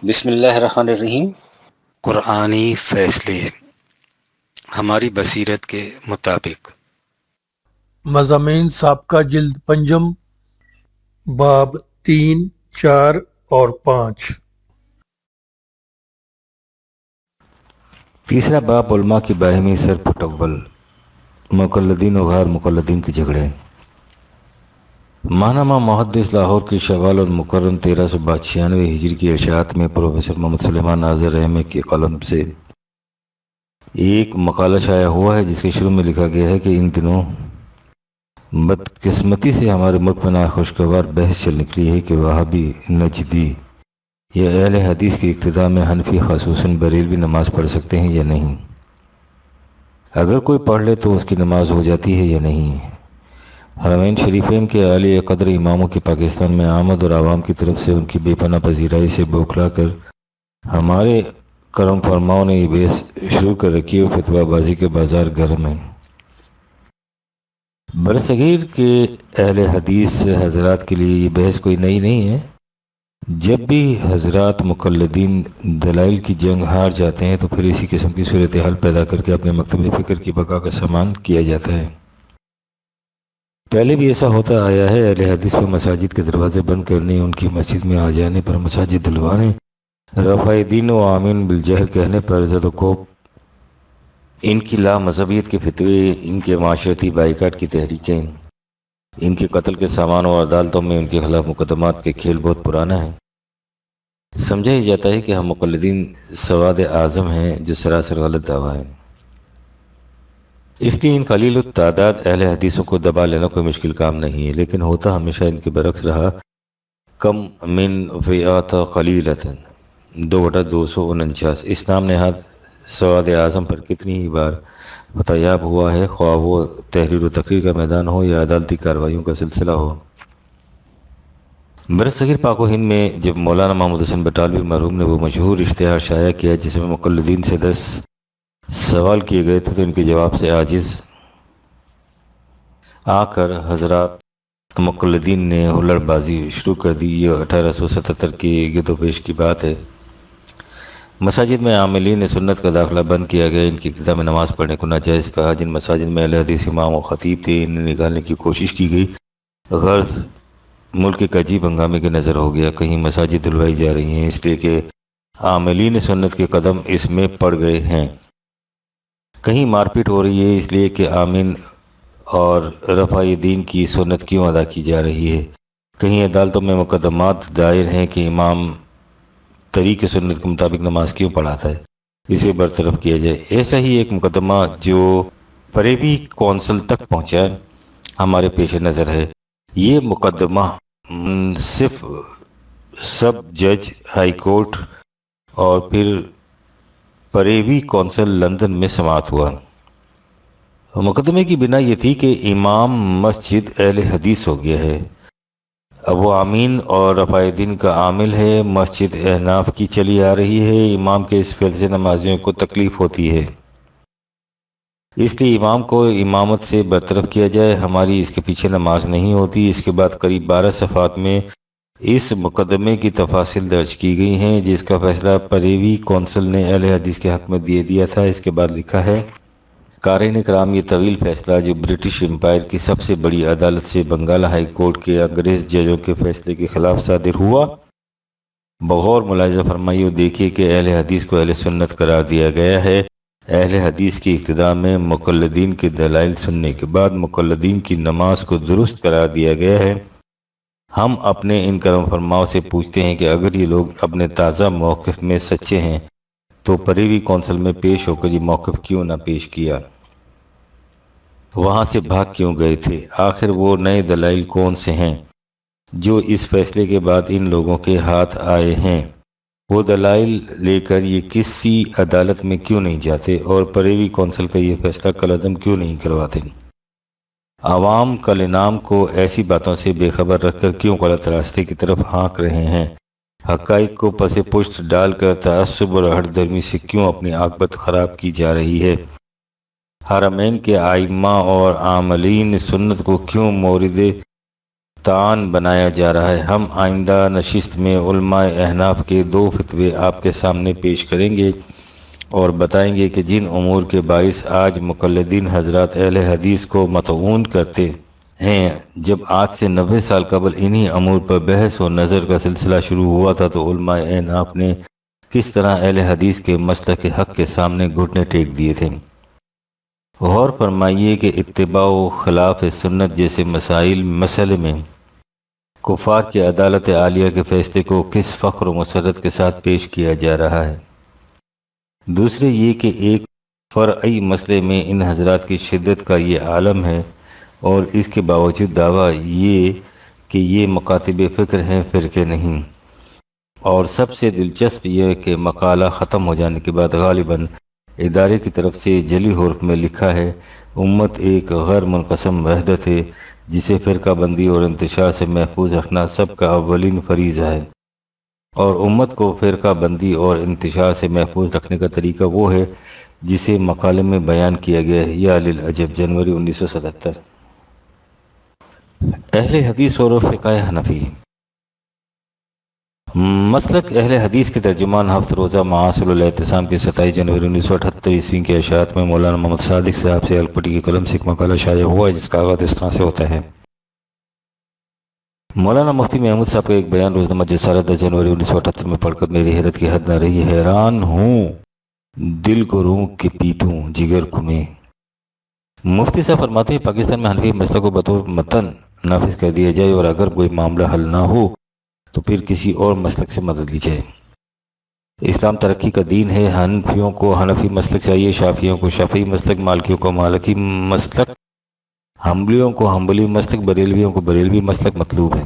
بسم اللہ الرحمن الرحیم۔ قرآنی فیصلے ہماری بصیرت کے مطابق۔ مضامین سابقہ جلد پنجم، باب 3، 4 اور 5۔ تیسرا باب علماء کی باہمی سر پٹول، مقلدین و غیر مقلدین کے جھگڑے۔ ماہنامہ محدث لاہور کی شوال المکرم 1396 ہجری کی اشاعت میں پروفیسر محمد سلیمان ناظر رحمہ کی قلم سے ایک مقالہ شائع ہوا ہے، جس کے شروع میں لکھا گیا ہے کہ ان دنوں بدقسمتی سے ہمارے ملک میں ناخوشگوار بحث چل نکلی ہے کہ وہابی، نجدی یا اہل حدیث کی ابتداء میں حنفی خصوصاً بریلوی نماز پڑھ سکتے ہیں یا نہیں، اگر کوئی پڑھ لے تو اس کی نماز ہو جاتی ہے یا نہیں۔ حرمین شریفین کے عالی قدر اماموں کی پاکستان میں آمد اور عوام کی طرف سے ان کی بے پناہ پذیرائی سے بوکھلا کر ہمارے کرم فرماؤں نے یہ بحث شروع کر رکھی اور فتویٰ بازی کے بازار گرم ہیں۔ برصغیر کے اہل حدیث حضرات کے لیے یہ بحث کوئی نئی نہیں ہے۔ جب بھی حضرات مقلدین دلائل کی جنگ ہار جاتے ہیں تو پھر اسی قسم کی صورتحال پیدا کر کے اپنے مکتب فکر کی بقا کا سامان کیا جاتا ہے۔ پہلے بھی ایسا ہوتا آیا ہے، اہل حدیث پر مساجد کے دروازے بند کرنے، ان کی مسجد میں آ جانے پر مساجد دلوانے، رفع دین و آمین بالجہر کہنے پر زد و کوب، ان کی لا مذہبیت کے فتوے، ان کے معاشرتی بائیکاٹ کی تحریکیں، ان کے قتل کے سامان اور عدالتوں میں ان کے خلاف مقدمات کے کھیل بہت پرانا ہے۔ سمجھا ہی جاتا ہے کہ ہم مقلدین سواد اعظم ہیں، جو سراسر غلط دعویٰ ہے۔ اس لیے ان قلیل التعداد اہل حدیثوں کو دبا لینا کوئی مشکل کام نہیں ہے، لیکن ہوتا ہمیشہ ان کے برعکس رہا۔ کم من فئات قلیلۃ 2/249۔ اس نام نہاد سواد اعظم پر کتنی ہی بار فتیاب ہوا ہے، خواہ وہ تحریر و تقریر کا میدان ہو یا عدالتی کارروائیوں کا سلسلہ ہو۔ برصغیر پاک و ہند میں جب مولانا محمود حسن بٹالوی مرحوم نے وہ مشہور اشتہار شائع کیا جس میں مقلدین سے 10 سوال کیے گئے تھے، تو ان کے جواب سے عاجز آ کر حضرات مقلدین نے ہلڑ بازی شروع کر دی۔ یہ 1877 کی گرد و پیش کی بات ہے۔ مساجد میں عاملین سنت کا داخلہ بند کیا گیا، ان کی ابتداء میں نماز پڑھنے کو ناجائز کہا۔ جن مساجد میں اہل حدیث امام و خطیب تھے، انہیں نکالنے کی کوشش کی گئی۔ غرض ملک ایک عجیب ہنگامے کے نظر ہو گیا۔ کہیں مساجد دھلوائی جا رہی ہیں اس لیے کہ عاملین سنت کے قدم اس میں پڑ گئے ہیں، کہیں مار پیٹ ہو رہی ہے اس لیے کہ آمین اور رفع دین کی سنت کیوں ادا کی جا رہی ہے، کہیں عدالتوں میں مقدمات دائر ہیں کہ امام طریق سنت کے مطابق نماز کیوں پڑھاتا ہے، اسے برطرف کیا جائے۔ ایسا ہی ایک مقدمہ جو پریوی کونسل تک پہنچا ہمارے پیش نظر ہے۔ یہ مقدمہ منصف سب جج ہائی کورٹ اور پھر پریوی کونسل لندن میں سماعت ہوا۔ مقدمے کی بنا یہ تھی کہ امام مسجد اہل حدیث ہو گیا ہے، اب وہ آمین اور رفع دین کا عامل ہے، مسجد احناف کی چلی آ رہی ہے، امام کے اس فعل سے نمازیوں کو تکلیف ہوتی ہے، اس لیے امام کو امامت سے برطرف کیا جائے، ہماری اس کے پیچھے نماز نہیں ہوتی۔ اس کے بعد قریب 12 صفحات میں اس مقدمے کی تفاصیل درج کی گئی ہیں، جس کا فیصلہ پریوی کونسل نے اہل حدیث کے حق میں دیا تھا۔ اس کے بعد لکھا ہے، قارئین کرام، یہ طویل فیصلہ جو برٹش امپائر کی سب سے بڑی عدالت سے بنگال ہائی کورٹ کے انگریز ججوں کے فیصلے کے خلاف صادر ہوا، بغور ملاحظہ فرمائیے اور دیکھیے کہ اہل حدیث کو اہل سنت قرار دیا گیا ہے۔ اہل حدیث کی ابتداء میں مقلدین کے دلائل سننے کے بعد مقلدین کی نماز کو درست قرار دیا گیا ہے۔ ہم اپنے ان کرم فرماؤں سے پوچھتے ہیں کہ اگر یہ لوگ اپنے تازہ موقف میں سچے ہیں تو پریوی کونسل میں پیش ہو کر یہ موقف کیوں نہ پیش کیا، وہاں سے بھاگ کیوں گئے تھے؟ آخر وہ نئے دلائل کون سے ہیں جو اس فیصلے کے بعد ان لوگوں کے ہاتھ آئے ہیں؟ وہ دلائل لے کر یہ کسی عدالت میں کیوں نہیں جاتے اور پریوی کونسل کا یہ فیصلہ کالعدم کیوں نہیں کرواتے؟ عوام کل انعام کو ایسی باتوں سے بے خبر رکھ کر کیوں غلط راستے کی طرف ہانک رہے ہیں؟ حقائق کو پس پشت ڈال کر تعصب اور ہٹ درمی سے کیوں اپنی عاقبت خراب کی جا رہی ہے؟ حرمین کے ائمہ اور عاملین سنت کو کیوں مورد تان بنایا جا رہا ہے۔ ہم آئندہ نشست میں علماء احناف کے 2 فتوے آپ کے سامنے پیش کریں گے اور بتائیں گے کہ جن امور کے باعث آج مقلدین حضرات اہل حدیث کو مطعون کرتے ہیں، جب آج سے 90 سال قبل انہی امور پر بحث و نظر کا سلسلہ شروع ہوا تھا تو علماء احناف نے کس طرح اہل حدیث کے مسلک حق کے سامنے گھٹنے ٹیک دیے تھے۔ غور فرمائیے کہ اتباع و خلاف سنت جیسے مسئلے میں کفار کی عدالت عالیہ کے فیصلے کو کس فخر و مسرت کے ساتھ پیش کیا جا رہا ہے۔ دوسرے یہ کہ ایک فرعی مسئلے میں ان حضرات کی شدت کا یہ عالم ہے اور اس کے باوجود دعویٰ یہ کہ یہ مکاتب فکر ہیں، فرقے نہیں۔ اور سب سے دلچسپ یہ کہ مقالہ ختم ہو جانے کے بعد غالباً ادارے کی طرف سے جلی حروف میں لکھا ہے، امت ایک غیر منقسم وحدت ہے جسے فرقہ بندی اور انتشار سے محفوظ رکھنا سب کا اولین فریضہ ہے، اور امت کو فرقہ بندی اور انتشار سے محفوظ رکھنے کا طریقہ وہ ہے جسے مقالے میں بیان کیا گیا ہے۔ یا للعجب، جنوری 1977۔ اہل حدیث اور فقہ حنفی۔ مسلک اہل حدیث کے ترجمان ہفت روزہ معاصر الاعتصام کی 27 جنوری 1978 کے اشاعت میں مولانا محمد صادق صاحب سے الپٹی کی قلم سے ایک مقالہ شائع ہوا ہے جس کا آغاز اس طرح سے ہوتا ہے۔ مولانا مفتی محمود صاحب کا ایک بیان روزنامہ جسارت 10 جنوری 1978 میں پڑھ کر میری حیرت کی حد نہ رہی۔ حیران ہوں، دل کو روح کے پیٹوں، جگر کھمیں۔ مفتی صاحب فرماتے ہیں پاکستان میں حنفی مسلک کو بطور متن نافذ کر دیا جائے اور اگر کوئی معاملہ حل نہ ہو تو پھر کسی اور مسلک سے مدد لی جائے۔ اسلام ترقی کا دین ہے، حنفیوں کو حنفی مسلک چاہیے، شافعیوں کو شافعی مسلک، مالکیوں کو مالکی مسلک، حنبلیوں کو حنبلی مسلک، بریلویوں کو بریلوی مسلک مطلوب ہے۔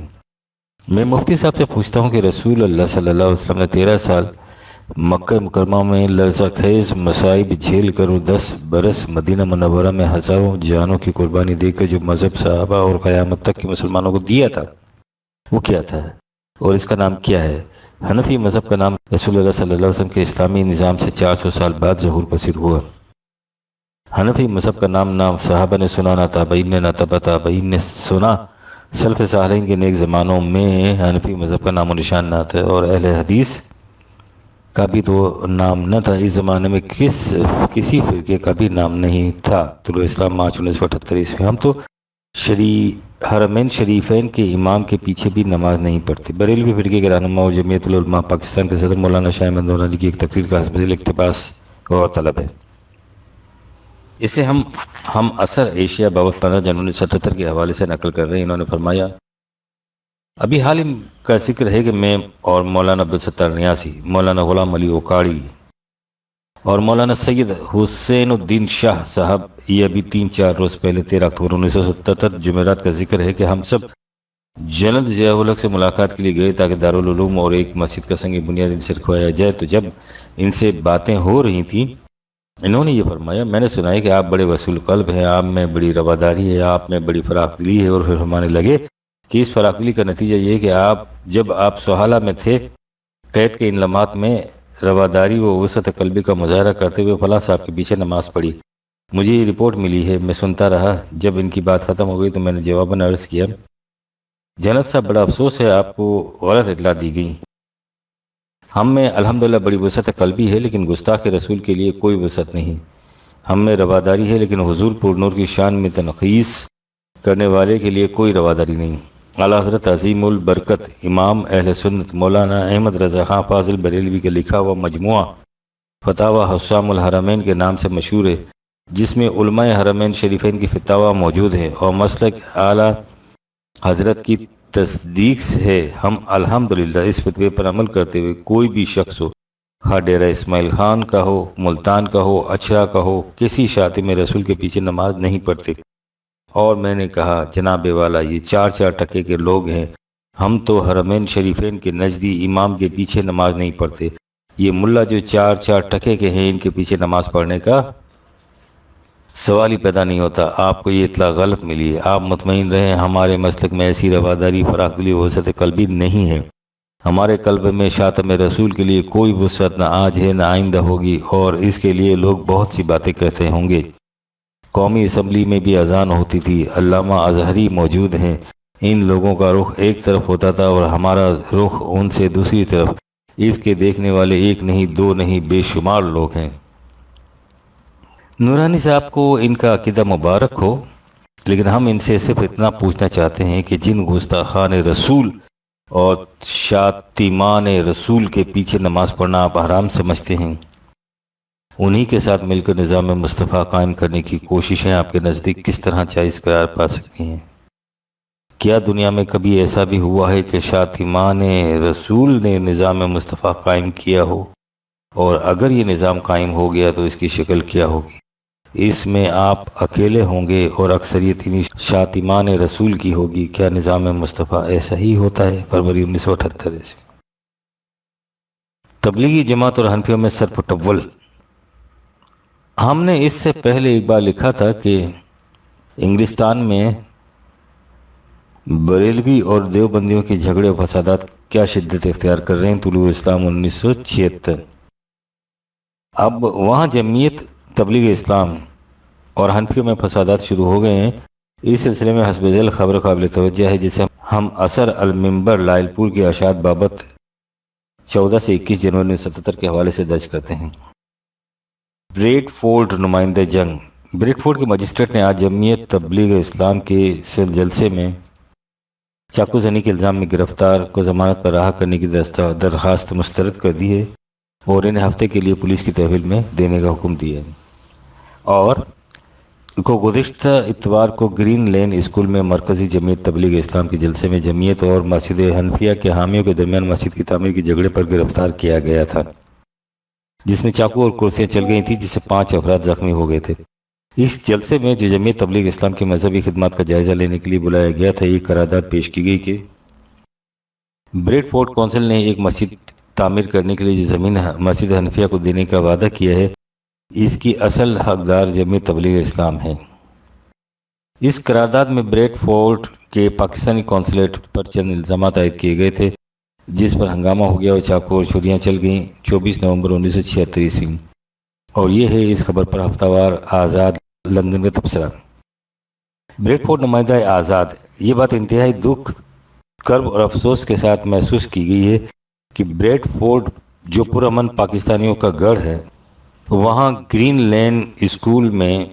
میں مفتی صاحب سے پوچھتا ہوں کہ رسول اللہ صلی اللہ علیہ وسلم نے 13 سال مکہ مکرمہ میں لرزہ خیز مصائب جھیل کر اور 10 برس مدینہ منورہ میں ہزاروں جانوں کی قربانی دے کر جو مذہب صحابہ اور قیامت تک کے مسلمانوں کو دیا تھا وہ کیا تھا اور اس کا نام کیا ہے؟ حنفی مذہب کا نام رسول اللہ صلی اللہ علیہ وسلم کے اسلامی نظام سے 400 سال بعد ظہور پذیر ہوا۔ حنفی مذہب کا نام نہ صحابہ نے سنا، نہ تابعین نے، نہ تبع تابعین نے سنا۔ سلف صالحین کے نیک زمانوں میں حنفی مذہب کا نام و نشان نہ تھا اور اہل حدیث کا بھی تو نام نہ تھا۔ اس زمانے میں کسی فرقے کا بھی نام نہیں تھا۔ طلوع اسلام مارچ 1978 میں ہم تو حرمین شریفین کے امام کے پیچھے بھی نماز نہیں پڑھتے۔ بریلوی فرقے کے رہنما اور جمعیت العلماء پاکستان کے صدر مولانا شاہ احمد نورانی کی ایک تقریر کا حسب ذیل اقتباس غور طلب ہے۔ اسے ہم اثر ایشیا بابت 15 جنوری 1977 کے حوالے سے نقل کر رہے ہیں۔ انہوں نے فرمایا، ابھی حال ہی کا ذکر ہے کہ میں اور مولانا عبدالستار نیازی، مولانا غلام علی اوکاڑی اور مولانا سید حسین الدین شاہ صاحب یہ ابھی 3-4 روز پہلے 13 اکتوبر 1977 جمعرات کا ذکر ہے کہ ہم سب جنرل ضیاء الحق سے ملاقات کے لیے گئے تاکہ دارالعلوم اور ایک مسجد کا سنگ بنیاد ان سے رکھوایا جائے۔ تو جب ان سے باتیں ہو رہی تھیں انہوں نے یہ فرمایا، میں نے سنا ہے کہ آپ بڑے وصول قلب ہیں، آپ میں بڑی رواداری ہے، آپ میں بڑی فراخ دلی ہے، اور پھر فرمانے لگے کہ اس فراخ دلی کا نتیجہ یہ ہے کہ جب آپ سہالہ میں تھے قید کے ان لمحات میں رواداری و وسعت قلبی کا مظاہرہ کرتے ہوئے فلاں صاحب کے پیچھے نماز پڑھی۔ مجھے یہ رپورٹ ملی ہے، میں سنتا رہا۔ جب ان کی بات ختم ہو گئی تو میں نے جواباً عرض کیا، جنت صاحب بڑا افسوس ہے، آپ کو غلط اطلاع دی گئی۔ ہم میں الحمدللہ بڑی وسعت قلبی ہے لیکن گستاخ رسول کے لیے کوئی وسعت نہیں۔ ہم میں رواداری ہے لیکن حضور پر نور کی شان میں تنقیص کرنے والے کے لیے کوئی رواداری نہیں۔ اعلیٰ حضرت عظیم البرکت امام اہل سنت مولانا احمد رضا خان فاضل بریلوی کا لکھا ہوا مجموعہ فتاوی حسام الحرمین کے نام سے مشہور ہے، جس میں علماء حرمین شریفین کی فتاوی موجود ہے اور مسلک اعلیٰ حضرت کی تصدیق ہے۔ ہم الحمدللہ اس فتوے پر عمل کرتے ہوئے کوئی بھی شخص ہو، خواہ ڈیرہ اسماعیل خان کا ہو، ملتان کا ہو، اچھرا کا ہو، کسی شاطئ رسول کے پیچھے نماز نہیں پڑھتے۔ اور میں نے کہا، جناب والا یہ 4 ٹکے کے لوگ ہیں، ہم تو حرمین شریفین کے نزدی امام کے پیچھے نماز نہیں پڑھتے۔ یہ ملا جو 4 ٹکے کے ہیں ان کے پیچھے نماز پڑھنے کا سوال ہی پیدا نہیں ہوتا۔ آپ کو یہ اطلاع غلط ملی ہے، آپ مطمئن رہیں، ہمارے مسلک میں ایسی رواداری فراخ دلی و وسعت قلبی نہیں ہے۔ ہمارے قلب میں شاطم رسول کے لیے کوئی وسعت نہ آج ہے نہ آئندہ ہوگی، اور اس کے لیے لوگ بہت سی باتیں کہتے ہوں گے۔ قومی اسمبلی میں بھی اذان ہوتی تھی، علامہ اظہری موجود ہیں، ان لوگوں کا رخ ایک طرف ہوتا تھا اور ہمارا رخ ان سے دوسری طرف۔ اس کے دیکھنے والے ایک نہیں، دو نہیں، بے شمار لوگ ہیں۔ نورانی صاحب کو ان کا عقیدہ مبارک ہو، لیکن ہم ان سے صرف اتنا پوچھنا چاہتے ہیں کہ جن گستاخان رسول اور شاتمان رسول کے پیچھے نماز پڑھنا آپ حرام سمجھتے ہیں، انہی کے ساتھ مل کر نظام مصطفیٰ قائم کرنے کی کوششیں آپ کے نزدیک کس طرح جائز قرار پا سکتی ہیں؟ کیا دنیا میں کبھی ایسا بھی ہوا ہے کہ شاتمان رسول نے نظام مصطفیٰ قائم کیا ہو؟ اور اگر یہ نظام قائم ہو گیا تو اس کی شکل کیا ہوگی؟ اس میں آپ اکیلے ہوں گے اور اکثریت انہی شاتمان رسول کی ہوگی۔ کیا نظام مصطفیٰ ایسا ہی ہوتا ہے؟ فروری 1978 سے۔ تبلیغی جماعت اور حنفیوں میں سر پٹول۔ ہم نے اس سے پہلے ایک بار لکھا تھا کہ انگلستان میں بریلوی اور دیوبندیوں کے جھگڑے و فسادات کیا شدت اختیار کر رہے ہیں۔ طلوع اسلام 1976۔ اب وہاں جمعیت تبلیغ اسلام اور حنفیوں میں فسادات شروع ہو گئے ہیں۔ اس سلسلے میں حسب ذیل خبر قابل توجہ ہے جسے ہم اثر المنبر لائل پور کے اشاعت بابت 14 سے 21 جنوری 1977 کے حوالے سے درج کرتے ہیں۔ بریڈ فورڈ نمائندہ جنگ۔ بریڈ فورڈ کے مجسٹریٹ نے آج جمعیت تبلیغ اسلام کے جلسے میں چاقو زنی کے الزام میں گرفتار کو ضمانت پر رہا کرنے کی درخواست مسترد کر دی ہے اور انہیں ہفتے کے لیے پولیس کی تحویل میں دینے کا حکم دیا ہے۔ اور گزشتہ اتوار کو گرین لین اسکول میں مرکزی جمعیت تبلیغ اسلام کے جلسے میں جمعیت اور مسجد حنفیہ کے حامیوں کے درمیان مسجد کی تعمیر کے جھگڑے پر گرفتار کیا گیا تھا، جس میں چاقو اور کرسیاں چل گئی تھیں، جس سے 5 افراد زخمی ہو گئے تھے۔ اس جلسے میں جو جمعیت تبلیغ اسلام کی مذہبی خدمات کا جائزہ لینے کے لیے بلایا گیا تھا، ایک قرارداد پیش کی گئی کہ بریڈ فورڈ کونسل نے ایک مسجد تعمیر کرنے کے لیے جو زمین مسجد حنفیہ کو دینے کا وعدہ کیا ہے، اس کی اصل حقدار جمعیت تبلیغ اسلام ہے۔ اس قرارداد میں بریڈ فورڈ کے پاکستانی قونصلیٹ پر چند الزامات عائد کیے گئے تھے، جس پر ہنگامہ ہو گیا اور چاقو اور چھریاں چل گئیں 24 نومبر 1976 عیسوی۔ اور یہ ہے اس خبر پر ہفتہ وار آزاد لندن کا تبصرہ۔ بریڈ فورڈ نمائندہ آزاد۔ یہ بات انتہائی دکھ، کرب اور افسوس کے ساتھ محسوس کی گئی ہے کہ بریڈ فورڈ جو پرامن پاکستانیوں کا گڑھ ہے، وہاں گرین لین اسکول میں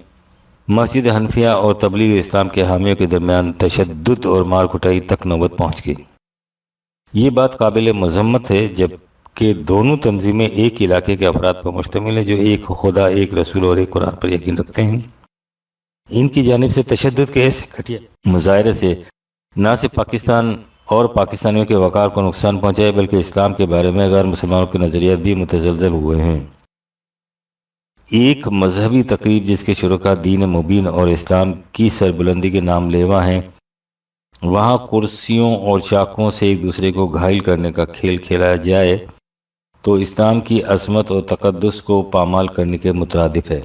مسجد حنفیہ اور تبلیغ اسلام کے حامیوں کے درمیان تشدد اور مار کٹائی تک نوبت پہنچ گئی۔ یہ بات قابل مذمت ہے جبکہ دونوں تنظیمیں ایک علاقے کے افراد پر مشتمل ہیں جو ایک خدا، ایک رسول اور ایک قرآن پر یقین رکھتے ہیں۔ ان کی جانب سے تشدد کے ایسے گھٹیا مظاہرے سے نہ صرف پاکستان اور پاکستانیوں کے وقار کو نقصان پہنچائے بلکہ اسلام کے بارے میں غیر مسلمانوں کے نظریات بھی متزلزل ہوئے ہیں۔ ایک مذہبی تقریب جس کے شرکاء دین مبین اور اسلام کی سربلندی کے نام لیوا ہیں، وہاں کرسیوں اور چاقوؤں سے ایک دوسرے کو گھائل کرنے کا کھیل کھیلا جائے تو اسلام کی عظمت اور تقدس کو پامال کرنے کے مترادف ہے،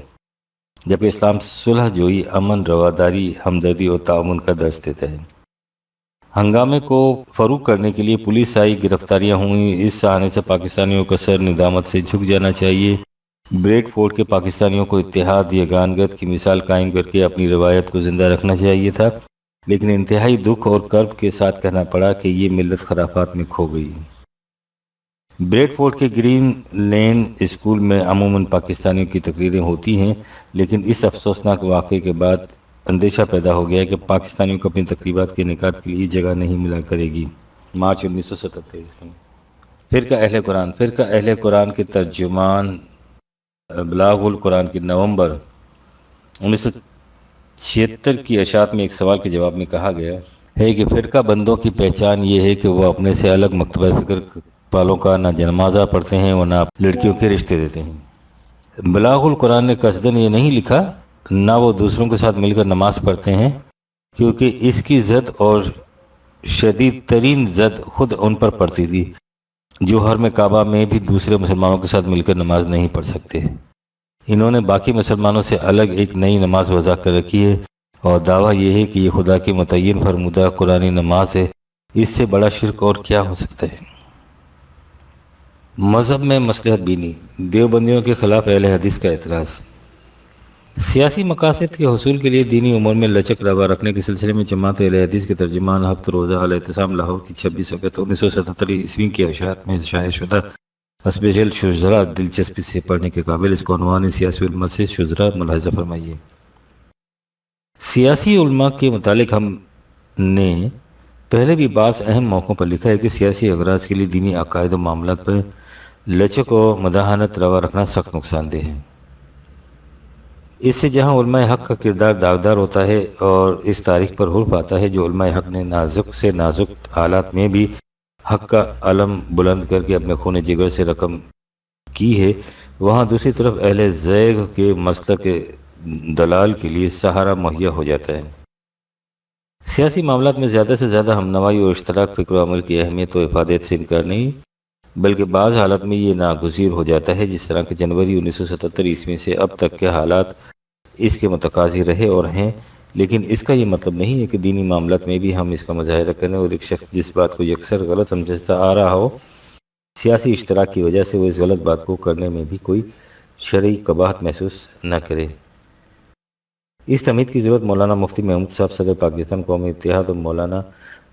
جبکہ اسلام صلح جوئی، امن، رواداری، ہمدردی اور تعاون کا درس دیتا ہے۔ ہنگامے کو فروغ کرنے کے لیے پولیس آئی، گرفتاریاں ہوئیں، اس سہانے سے پاکستانیوں کا سر ندامت سے جھک جانا چاہیے۔ بریڈ فورڈ کے پاکستانیوں کو اتحاد، یگانگت کی مثال قائم کر کے اپنی روایت کو زندہ رکھنا چاہیے تھا، لیکن انتہائی دکھ اور کرب کے ساتھ کہنا پڑا کہ یہ ملت خرافات میں کھو گئی۔ بریڈ فورڈ کے گرین لین اسکول میں عموماً پاکستانیوں کی تقریریں ہوتی ہیں، لیکن اس افسوسناک واقعے کے بعد اندیشہ پیدا ہو گیا کہ پاکستانیوں کو اپنی تقریبات کے انعقاد کے لیے جگہ نہیں ملا کرے گی۔ مارچ 1977 میں فرقہ اہل قرآن۔ فرقہ اہل قرآن کے ترجمان بلاغ القرآن کی نومبر 1976 کی اشاعت میں ایک سوال کے جواب میں کہا گیا ہے کہ فرقہ بندوں کی پہچان یہ ہے کہ وہ اپنے سے الگ مکتبہ فکر والوں کا نہ جنازہ پڑھتے ہیں اور نہ لڑکیوں کے رشتے دیتے ہیں۔ بلاغ القرآن نے قصداً یہ نہیں لکھا نہ وہ دوسروں کے ساتھ مل کر نماز پڑھتے ہیں، کیونکہ اس کی زد اور شدید ترین زد خود ان پر پڑتی تھی جو حرم کعبہ میں بھی دوسرے مسلمانوں کے ساتھ مل کر نماز نہیں پڑھ سکتے۔ انہوں نے باقی مسلمانوں سے الگ ایک نئی نماز وضع کر رکھی ہے اور دعویٰ یہ ہے کہ یہ خدا کی متعین فرمودہ قرآنی نماز ہے۔ اس سے بڑا شرک اور کیا ہو سکتا ہے؟ مذہب میں مصلحت بینی۔ دیوبندیوں کے خلاف اہل حدیث کا اعتراض۔ سیاسی مقاصد کے حصول کے لیے دینی امور میں لچک روا رکھنے کے سلسلے میں جماعت اہل حدیث کے ترجمان ہفت روزہ الاعتصام لاہور کی 26 اگست 1977 عیسوی کی اشاعت میں شائع شدہ حسب جلد شجرا دلچسپی سے پڑھنے کے قابل، اس کو عنوان سیاسی علماء سے شجرا ملاحظہ فرمائیے۔ سیاسی علماء کے متعلق ہم نے پہلے بھی بعض اہم موقعوں پر لکھا ہے کہ سیاسی اغراض کے لیے دینی عقائد و معاملات پر لچک و مداہنت روا رکھنا سخت نقصان دہ ہے۔ اس سے جہاں علماء حق کا کردار داغدار ہوتا ہے اور اس تاریخ پر حرف آتا ہے جو علماء حق نے نازک سے نازک حالات میں بھی حق کا علم بلند کر کے اپنے خون جگر سے رقم کی ہے، وہاں دوسری طرف اہل زیغ کے مسلک دلال کے لیے سہارا مہیا ہو جاتا ہے۔ سیاسی معاملات میں زیادہ سے زیادہ ہم نوائی اور اشتراک فکر و عمل کی اہمیت و افادیت سے انکار نہیں، بلکہ بعض حالات میں یہ ناگزیر ہو جاتا ہے، جس طرح کہ جنوری 1977 عیسوی سے اب تک کے حالات اس کے متقاضی رہے اور ہیں، لیکن اس کا یہ مطلب نہیں ہے کہ دینی معاملات میں بھی ہم اس کا مظاہرہ کریں اور ایک شخص جس بات کو یکسر غلط سمجھتا آ رہا ہو، سیاسی اشتراک کی وجہ سے وہ اس غلط بات کو کرنے میں بھی کوئی شرعی قباحت محسوس نہ کرے۔ اس تمہید کی ضرورت مولانا مفتی محمود صاحب صدر پاکستان قومی اتحاد اور مولانا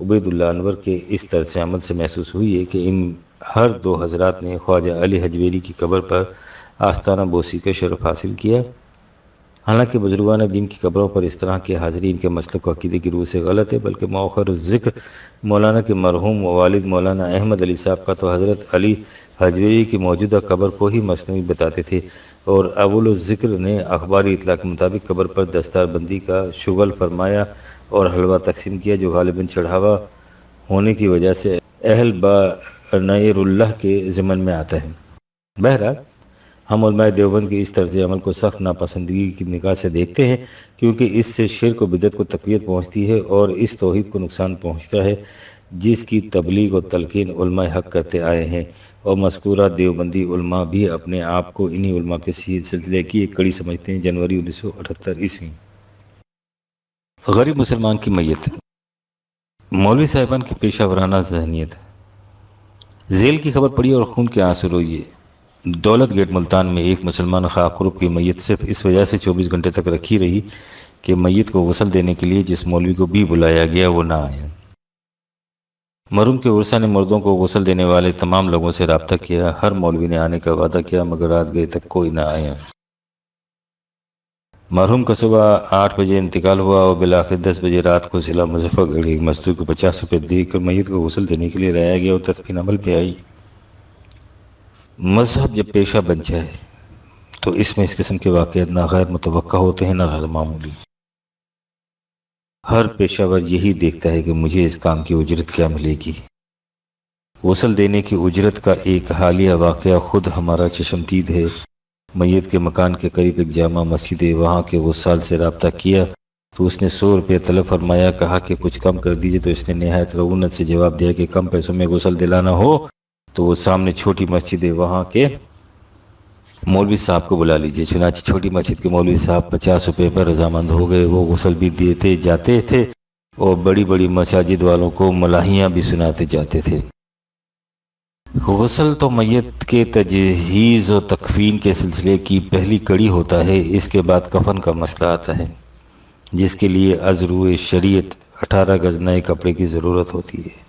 عبید اللہ انور کے اس طرز عمل سے محسوس ہوئی ہے کہ ان ہر دو حضرات نے خواجہ علی حجویری کی قبر پر آستانہ بوسی کا شرف حاصل کیا۔ حالانکہ بزرگان دین کی قبروں پر اس طرح کی حاضری ان کے مسلک و عقیدے کی روح سے غلط ہے، بلکہ مؤخر ذکر مولانا کے مرحوم والد مولانا احمد علی صاحب کا تو حضرت علی حجویری کی موجودہ قبر کو ہی مصنوعی بتاتے تھے، اور اول الذکر نے اخباری اطلاع کے مطابق قبر پر دستار بندی کا شغل فرمایا اور حلوہ تقسیم کیا، جو غالباً چڑھاوا ہونے کی وجہ سے اہل بنیر اللہ کے ضمن میں آتا ہے۔ بہرحال ہم علماء دیوبند کی اس طرز عمل کو سخت ناپسندگی کی نگاہ سے دیکھتے ہیں، کیونکہ اس سے شرک و بدعت کو تقویت پہنچتی ہے اور اس توحید کو نقصان پہنچتا ہے جس کی تبلیغ و تلقین علماء حق کرتے آئے ہیں، اور مذکورہ دیوبندی علماء بھی اپنے آپ کو انہی علماء کے سلسلے کی ایک کڑی سمجھتے ہیں۔ جنوری 1978 عیسوی۔ غریب مسلمان کی میت، مولوی صاحبان کی پیشہ ورانہ ذہنیت۔ ذیل کی خبر پڑی اور خون کے آنسو روئے۔ دولت گیٹ ملتان میں ایک مسلمان خاکرب کی میت صرف اس وجہ سے 24 گھنٹے تک رکھی رہی کہ میت کو غسل دینے کے لیے جس مولوی کو بھی بلایا گیا وہ نہ آیا۔ مرحوم کے ورثہ نے مردوں کو غسل دینے والے تمام لوگوں سے رابطہ کیا، ہر مولوی نے آنے کا وعدہ کیا، مگر رات گئے تک کوئی نہ آیا۔ مرحوم کا صبح 8 بجے انتقال ہوا اور بالآخر 10 بجے رات کو ضلع مظفر گڑھ ایک مزدور کو 50 روپے دے کر میت کو غسل دینے کے لیے لایا گیا اور تدفین عمل پہ آئی۔ مذہب جب پیشہ بن جائے تو اس میں اس قسم کے واقعات نہ غیر متوقع ہوتے ہیں نہ غیر معمولی۔ ہر پیشہ ور یہی دیکھتا ہے کہ مجھے اس کام کی اجرت کیا ملے گی۔ غسل دینے کی اجرت کا ایک حالیہ واقعہ خود ہمارا چشمدید ہے۔ میت کے مکان کے قریب ایک جامع مسجد ہے، وہاں کے غسال سے رابطہ کیا تو اس نے 100 روپے طلب فرمایا، کہا کہ کچھ کم کر دیجئے، تو اس نے نہایت رعونت سے جواب دیا کہ کم پیسوں میں غسل دلانا ہو تو وہ سامنے چھوٹی مسجد ہے، وہاں کے مولوی صاحب کو بلا لیجئے۔ چنانچہ چھوٹی مسجد کے مولوی صاحب 50 روپے پر رضامند ہو گئے۔ وہ غسل بھی دیتے جاتے تھے اور بڑی بڑی مساجد والوں کو ملاحیاں بھی سناتے جاتے تھے۔ غسل تو میت کے تجہیز و تکفین کے سلسلے کی پہلی کڑی ہوتا ہے، اس کے بعد کفن کا مسئلہ آتا ہے، جس کے لیے از روئے شریعت 18 گز نئے کپڑے کی ضرورت ہوتی ہے۔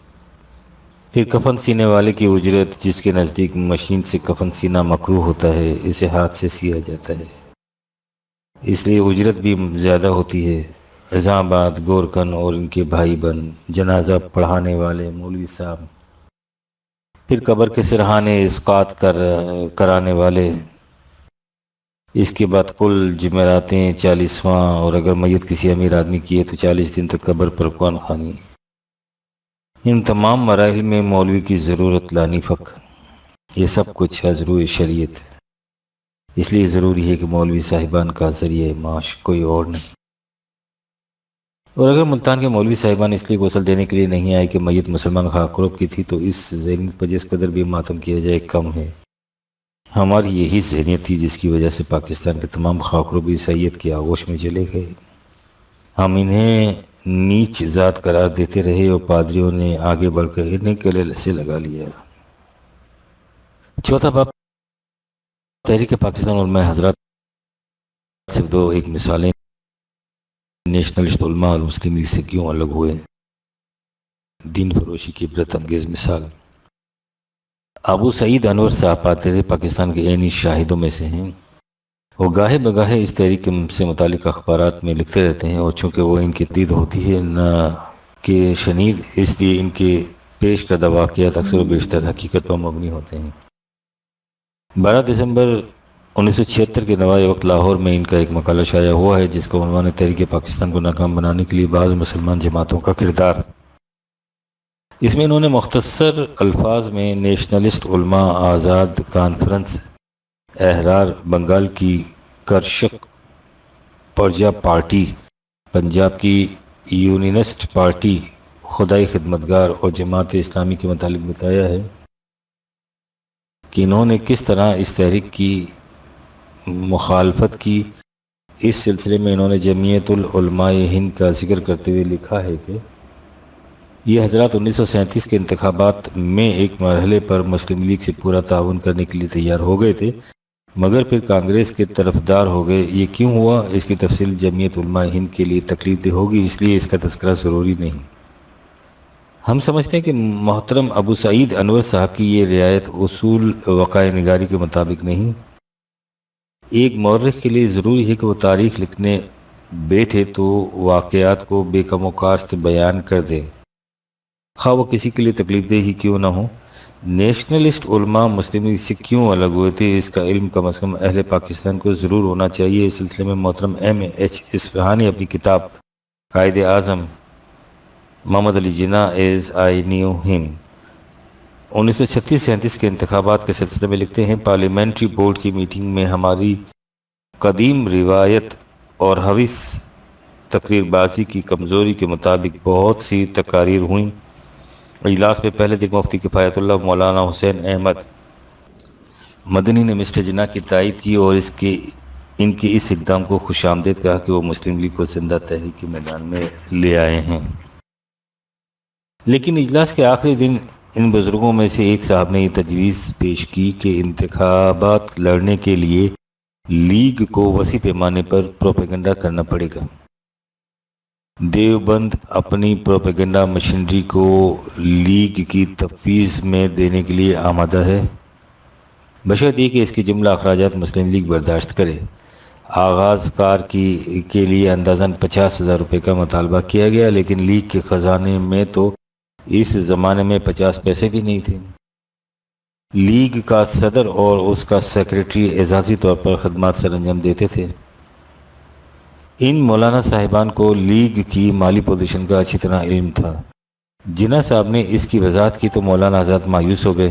پھر کفن سینے والے کی اجرت، جس کے نزدیک مشین سے کفن سینا مکروہ ہوتا ہے، اسے ہاتھ سے سیا جاتا ہے، اس لیے اجرت بھی زیادہ ہوتی ہے۔ عظام آباد گورکن اور ان کے بھائی بن، جنازہ پڑھانے والے مولوی صاحب، پھر قبر کے سرحانے اسقاط کرانے والے، اس کے بعد کل جمعراتیں 40واں، اور اگر میت کسی امیر آدمی کی ہے تو 40 دن تک قبر پر قرآن خوانی۔ ان تمام مراحل میں مولوی کی ضرورت لانی فق، یہ سب کچھ حضرو شریعت، اس لیے ضروری ہے کہ مولوی صاحبان کا ذریعہ معاش کوئی اور نہیں۔ اور اگر ملتان کے مولوی صاحبان اس لیے غسل دینے کے لیے نہیں آئے کہ میت مسلمان خاکرب کی تھی، تو اس ذہنیت پر جس قدر بھی ماتم کیا جائے کم ہے۔ ہماری یہی ذہنیت تھی جس کی وجہ سے پاکستان کے تمام خاکرب عیسائیت کی آغوش میں چلے گئے۔ ہم انہیں نیچ ذات قرار دیتے رہے اور پادریوں نے آگے بڑھ کر انہیں گلے سے لگا لیا۔ چوتھا باب، تحریک پاکستان علماء حضرات صرف دو ایک مثالیں نیشنلسٹ علماء اور مسلم لیگ سے کیوں الگ ہوئے۔ دین فروشی کی عبرت انگیز مثال۔ ابو سعید انور صاحب پاتر پاکستان کے عینی شاہدوں میں سے ہیں۔ وہ گاہے بگاہے اس تحریک سے متعلق اخبارات میں لکھتے رہتے ہیں، اور چونکہ وہ ان کی تردید ہوتی ہے نہ کہ شنید، اس لیے ان کے پیش کردہ واقعات اکثر و بیشتر حقیقت پر مبنی ہوتے ہیں۔ 12 دسمبر 1976 کے نوائے وقت لاہور میں ان کا ایک مقالہ شائع ہوا ہے جس کا عنوان ہے تحریک پاکستان کو ناکام بنانے کے لیے بعض مسلمان جماعتوں کا کردار۔ اس میں انہوں نے مختصر الفاظ میں نیشنلسٹ علماء آزاد کانفرنس، احرار بنگال کی کرشک پرجا پارٹی، پنجاب کی یونینسٹ پارٹی، خدائی خدمتگار اور جماعت اسلامی کے متعلق بتایا ہے کہ انہوں نے کس طرح اس تحریک کی مخالفت کی۔ اس سلسلے میں انہوں نے جمعیت العلماء ہند کا ذکر کرتے ہوئے لکھا ہے کہ یہ حضرات 1937 کے انتخابات میں ایک مرحلے پر مسلم لیگ سے پورا تعاون کرنے کے لیے تیار ہو گئے تھے، مگر پھر کانگریس کے طرفدار ہو گئے۔ یہ کیوں ہوا، اس کی تفصیل جمعیت علماء ہند کے لیے تکلیف دہ ہوگی، اس لیے اس کا تذکرہ ضروری نہیں۔ ہم سمجھتے ہیں کہ محترم ابو سعید انور صاحب کی یہ رعایت اصول وقائع نگاری کے مطابق نہیں۔ ایک مورخ کے لیے ضروری ہے کہ وہ تاریخ لکھنے بیٹھے تو واقعات کو بے کم و کاست بیان کر دیں، خواہ وہ کسی کے لیے تکلیف دہ ہی کیوں نہ ہو۔ نیشنلسٹ علماء مسلم لیگ سے کیوں الگ ہوئے تھے، اس کا علم کم از کم اہل پاکستان کو ضرور ہونا چاہیے۔ اس سلسلے میں محترم M.A.H. اصفہانی اپنی کتاب قائد اعظم محمد Ali Jinnah as I knew ہم 1936-37 کے انتخابات کے سلسلے میں لکھتے ہیں، پارلیمنٹری بورڈ کی میٹنگ میں ہماری قدیم روایت اور حوث تقریر بازی کی کمزوری کے مطابق بہت سی تقاریر ہوئیں۔ اجلاس میں پہلے دن مفتی کفایت اللہ مولانا حسین احمد مدنی نے مسٹر جناح کی تائید کی اور ان کے اس اقدام کو خوش آمدید کہا کہ وہ مسلم لیگ کو زندہ تحریک کے میدان میں لے آئے ہیں۔ لیکن اجلاس کے آخری دن ان بزرگوں میں سے ایک صاحب نے یہ تجویز پیش کی کہ انتخابات لڑنے کے لیے لیگ کو وسیع پیمانے پر پروپیگنڈا کرنا پڑے گا۔ دیوبند اپنی پروپیگنڈا مشینری کو لیگ کی تفویض میں دینے کے لیے آمادہ ہے، بشرط یہ کہ اس کے جملہ اخراجات مسلم لیگ برداشت کرے۔ آغاز کار کے لیے اندازاً 50,000 روپے کا مطالبہ کیا گیا، لیکن لیگ کے خزانے میں تو اس زمانے میں 50 پیسے بھی نہیں تھے۔ لیگ کا صدر اور اس کا سیکریٹری اعزازی طور پر خدمات سر انجام دیتے تھے۔ ان مولانا صاحبان کو لیگ کی مالی پوزیشن کا اچھی طرح علم تھا۔ جناح صاحب نے اس کی وضاحت کی تو مولانا آزاد مایوس ہو گئے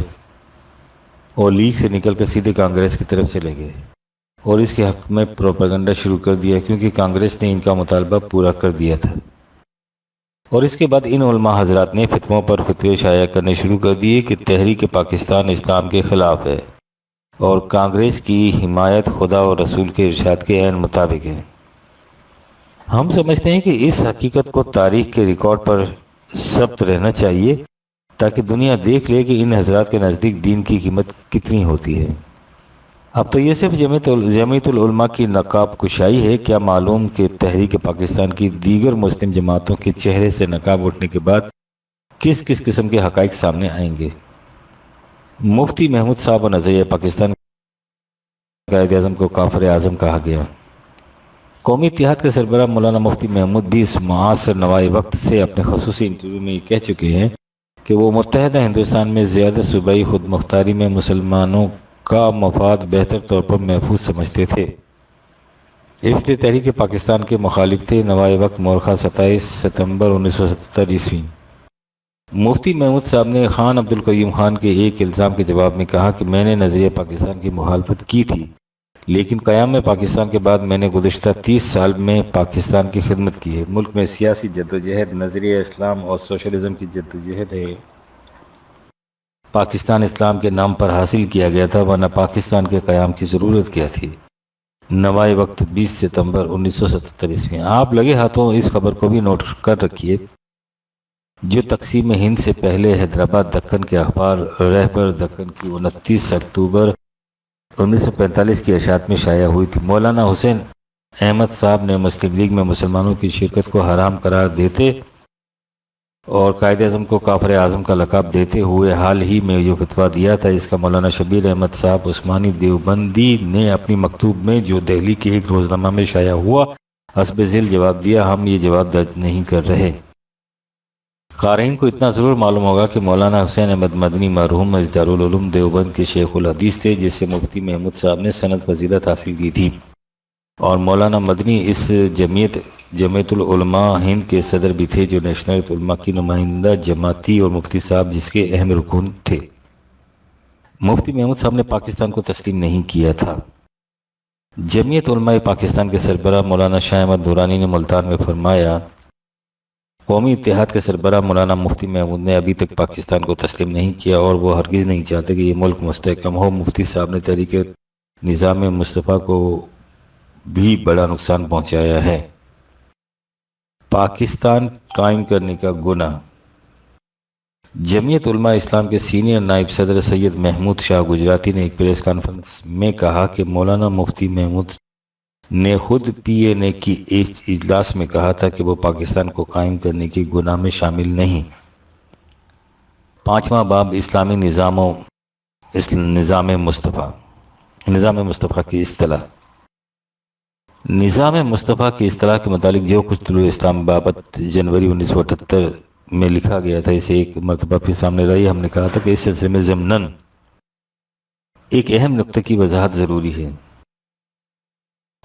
اور لیگ سے نکل کر سیدھے کانگریس کی طرف چلے گئے اور اس کے حق میں پروپیگنڈا شروع کر دیا، کیونکہ کانگریس نے ان کا مطالبہ پورا کر دیا تھا۔ اور اس کے بعد ان علماء حضرات نے فتووں پر فتوے شائع کرنے شروع کر دیے کہ تحریک پاکستان اسلام کے خلاف ہے اور کانگریس کی حمایت خدا اور رسول کے ارشاد کے عین مطابق ہے۔ ہم سمجھتے ہیں کہ اس حقیقت کو تاریخ کے ریکارڈ پر ثبت رہنا چاہیے تاکہ دنیا دیکھ لے کہ ان حضرات کے نزدیک دین کی قیمت کتنی ہوتی ہے۔ اب تو یہ صرف جمعیت العلماء کی نقاب کشائی ہے، کیا معلوم کہ تحریک پاکستان کی دیگر مسلم جماعتوں کے چہرے سے نقاب اٹھنے کے بعد کس کس قسم کے حقائق سامنے آئیں گے۔ مفتی محمود صاحب و نظریہ پاکستان قائد اعظم کو کافر اعظم کہا گیا۔ قومی اتحاد کے سربراہ مولانا مفتی محمود بھی اس معاصر نوائے وقت سے اپنے خصوصی انٹرویو میں یہ کہہ چکے ہیں کہ وہ متحدہ ہندوستان میں زیادہ صوبائی خود مختاری میں مسلمانوں کا مفاد بہتر طور پر محفوظ سمجھتے تھے، اس لیے تحریک پاکستان کے مخالف تھے۔ نوائے وقت مورخہ 27 ستمبر 1977 عیسوی۔ مفتی محمود صاحب نے خان عبدالقیوم خان کے ایک الزام کے جواب میں کہا کہ میں نے نظریہ پاکستان کی مخالفت کی تھی، لیکن قیام پاکستان کے بعد میں نے گزشتہ 30 سال میں پاکستان کی خدمت کی ہے۔ ملک میں سیاسی جدوجہد نظریہ اسلام اور سوشلزم کی جدوجہد ہے۔ پاکستان اسلام کے نام پر حاصل کیا گیا تھا، ورنہ پاکستان کے قیام کی ضرورت کیا تھی۔ نوائے وقت 20 ستمبر 1977 عیسوی۔ آپ لگے ہاتھوں اس خبر کو بھی نوٹ کر رکھیے جو تقسیم ہند سے پہلے حیدرآباد دکن کے اخبار رہبر دکن کی 29 اکتوبر 1945 کی اشاعت میں شائع ہوئی تھی۔ مولانا حسین احمد صاحب نے مسلم لیگ میں مسلمانوں کی شرکت کو حرام قرار دیتے اور قائد اعظم کو کافر اعظم کا لقب دیتے ہوئے حال ہی میں جو فتویٰ دیا تھا، اس کا مولانا شبیر احمد صاحب عثمانی دیوبندی نے اپنی مکتوب میں جو دہلی کے ایک روزنامہ میں شائع ہوا حسب ذیل جواب دیا۔ ہم یہ جواب درج نہیں کر رہے۔ قارئین کو اتنا ضرور معلوم ہوگا کہ مولانا حسین احمد مدنی مرحوم از دارالعلوم دیوبند کے شیخ الحدیث تھے، جس سے مفتی محمود صاحب نے سند فضیلت حاصل کی تھی، اور مولانا مدنی اس جمعیت العلماء ہند کے صدر بھی تھے، جو نیشنل علماء کی نمائندہ جماعتی، اور مفتی صاحب جس کے اہم رکن تھے۔ مفتی محمود صاحب نے پاکستان کو تسلیم نہیں کیا تھا۔ جمعیت علماء پاکستان کے سربراہ مولانا شاہ احمد نورانی نے ملتان میں فرمایا، قومی اتحاد کے سربراہ مولانا مفتی محمود نے ابھی تک پاکستان کو تسلیم نہیں کیا، اور وہ ہرگز نہیں چاہتے کہ یہ ملک مستحکم ہو۔ مفتی صاحب نے تحریک نظام مصطفیٰ کو بھی بڑا نقصان پہنچایا ہے۔ پاکستان قائم کرنے کا گناہ۔ جمعیت علماء اسلام کے سینئر نائب صدر سید محمود شاہ گجراتی نے ایک پریس کانفرنس میں کہا کہ مولانا مفتی محمود نے خود PNA کی اجلاس میں کہا تھا کہ وہ پاکستان کو قائم کرنے کے گناہ میں شامل نہیں۔ 5واں باب اسلامی نظام مصطفیٰ کی اصطلاح۔ نظام مصطفیٰ کی اصطلاح کے متعلق جو کچھ طلوع اسلام بابت جنوری 1978 میں لکھا گیا تھا، اسے ایک مرتبہ پھر سامنے لائی۔ ہم نے کہا تھا کہ اس سلسلے میں ضمناً ایک اہم نقطے کی وضاحت ضروری ہے۔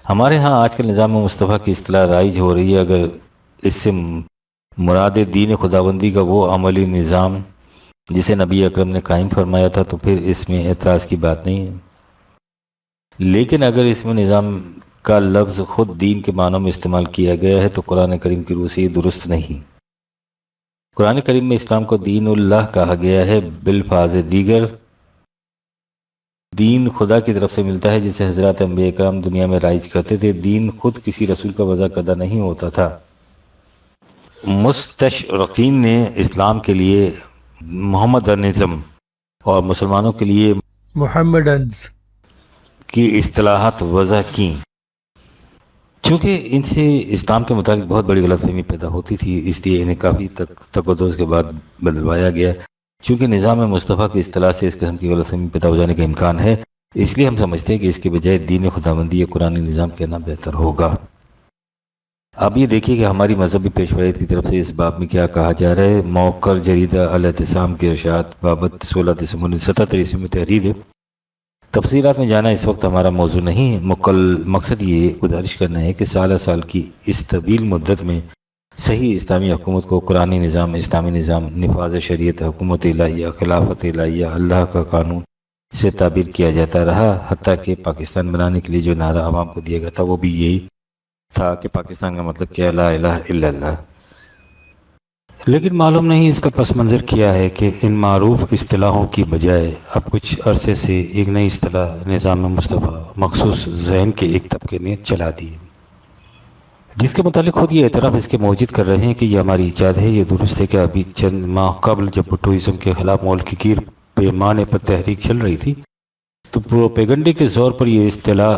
ہمارے ہاں آج کل نظام مصطفیٰ کی اصطلاح رائج ہو رہی ہے۔ اگر اس سے مراد دین خداوندی کا وہ عملی نظام جسے نبی اکرم نے قائم فرمایا تھا، تو پھر اس میں اعتراض کی بات نہیں ہے، لیکن اگر اس میں نظام کا لفظ خود دین کے معنوں میں استعمال کیا گیا ہے تو قرآن کریم کی روح سے یہ درست نہیں۔ قرآن کریم میں اسلام کو دین اللہ کہا گیا ہے، بالفاظ دیگر دین خدا کی طرف سے ملتا ہے جسے حضرات انبیاء کرام دنیا میں رائج کرتے تھے۔ دین خود کسی رسول کا وضع کردہ نہیں ہوتا تھا۔ مستشرقین نے اسلام کے لیے محمدنزم اور مسلمانوں کے لیے محمدنز کی اصطلاحات وضع کی۔ چونکہ ان سے اسلام کے متعلق بہت بڑی غلط فہمی پیدا ہوتی تھی، اس لیے انہیں کافی تقدس کے بعد بدلوایا گیا۔ چونکہ نظام مصطفیٰ کی اصطلاح سے اس قسم کی غلط فہمی پیدا ہو جانے کا امکان ہے، اس لیے ہم سمجھتے ہیں کہ اس کے بجائے دین خداوندی یا قرآن نظام کہنا بہتر ہوگا۔ اب یہ دیکھیے کہ ہماری مذہبی پیشوائی کی طرف سے اس باب میں کیا کہا جا رہا ہے۔ موقر جریدہ الاعتصام کے ارشاد بابت 16 دسمبر 1977 میں تحریر ہے۔ تفصیلات میں جانا اس وقت ہمارا موضوع نہیں ہے، مقصد یہ گزارش کرنا ہے کہ سالہ سال کی اس طویل مدت میں صحیح اسلامی حکومت کو قرآنی نظام، اسلامی نظام، نفاذ شریعت، حکومت الہیہ، خلافت الہیہ، اللہ کا قانون سے تعبیر کیا جاتا رہا، حتیٰ کہ پاکستان بنانے کے لیے جو نعرہ عوام کو دیا گیا تھا وہ بھی یہی تھا کہ پاکستان کا مطلب کیا، لا الہ الا اللہ۔ لیکن معلوم نہیں اس کا پس منظر کیا ہے کہ ان معروف اصطلاحوں کی بجائے اب کچھ عرصے سے ایک نئی اصطلاح نظام مصطفیٰ مخصوص ذہن کے ایک طبقے نے چلا دی، جس کے متعلق خود یہ اعتراف اس کے موجود کر رہے ہیں کہ یہ ہماری ایجاد ہے۔ یہ درست ہے کہ ابھی چند ماہ قبل جب بھٹوازم کے خلاف ملک کی گیر پیمانے پر تحریک چل رہی تھی تو پروپیگنڈے کے زور پر یہ اصطلاح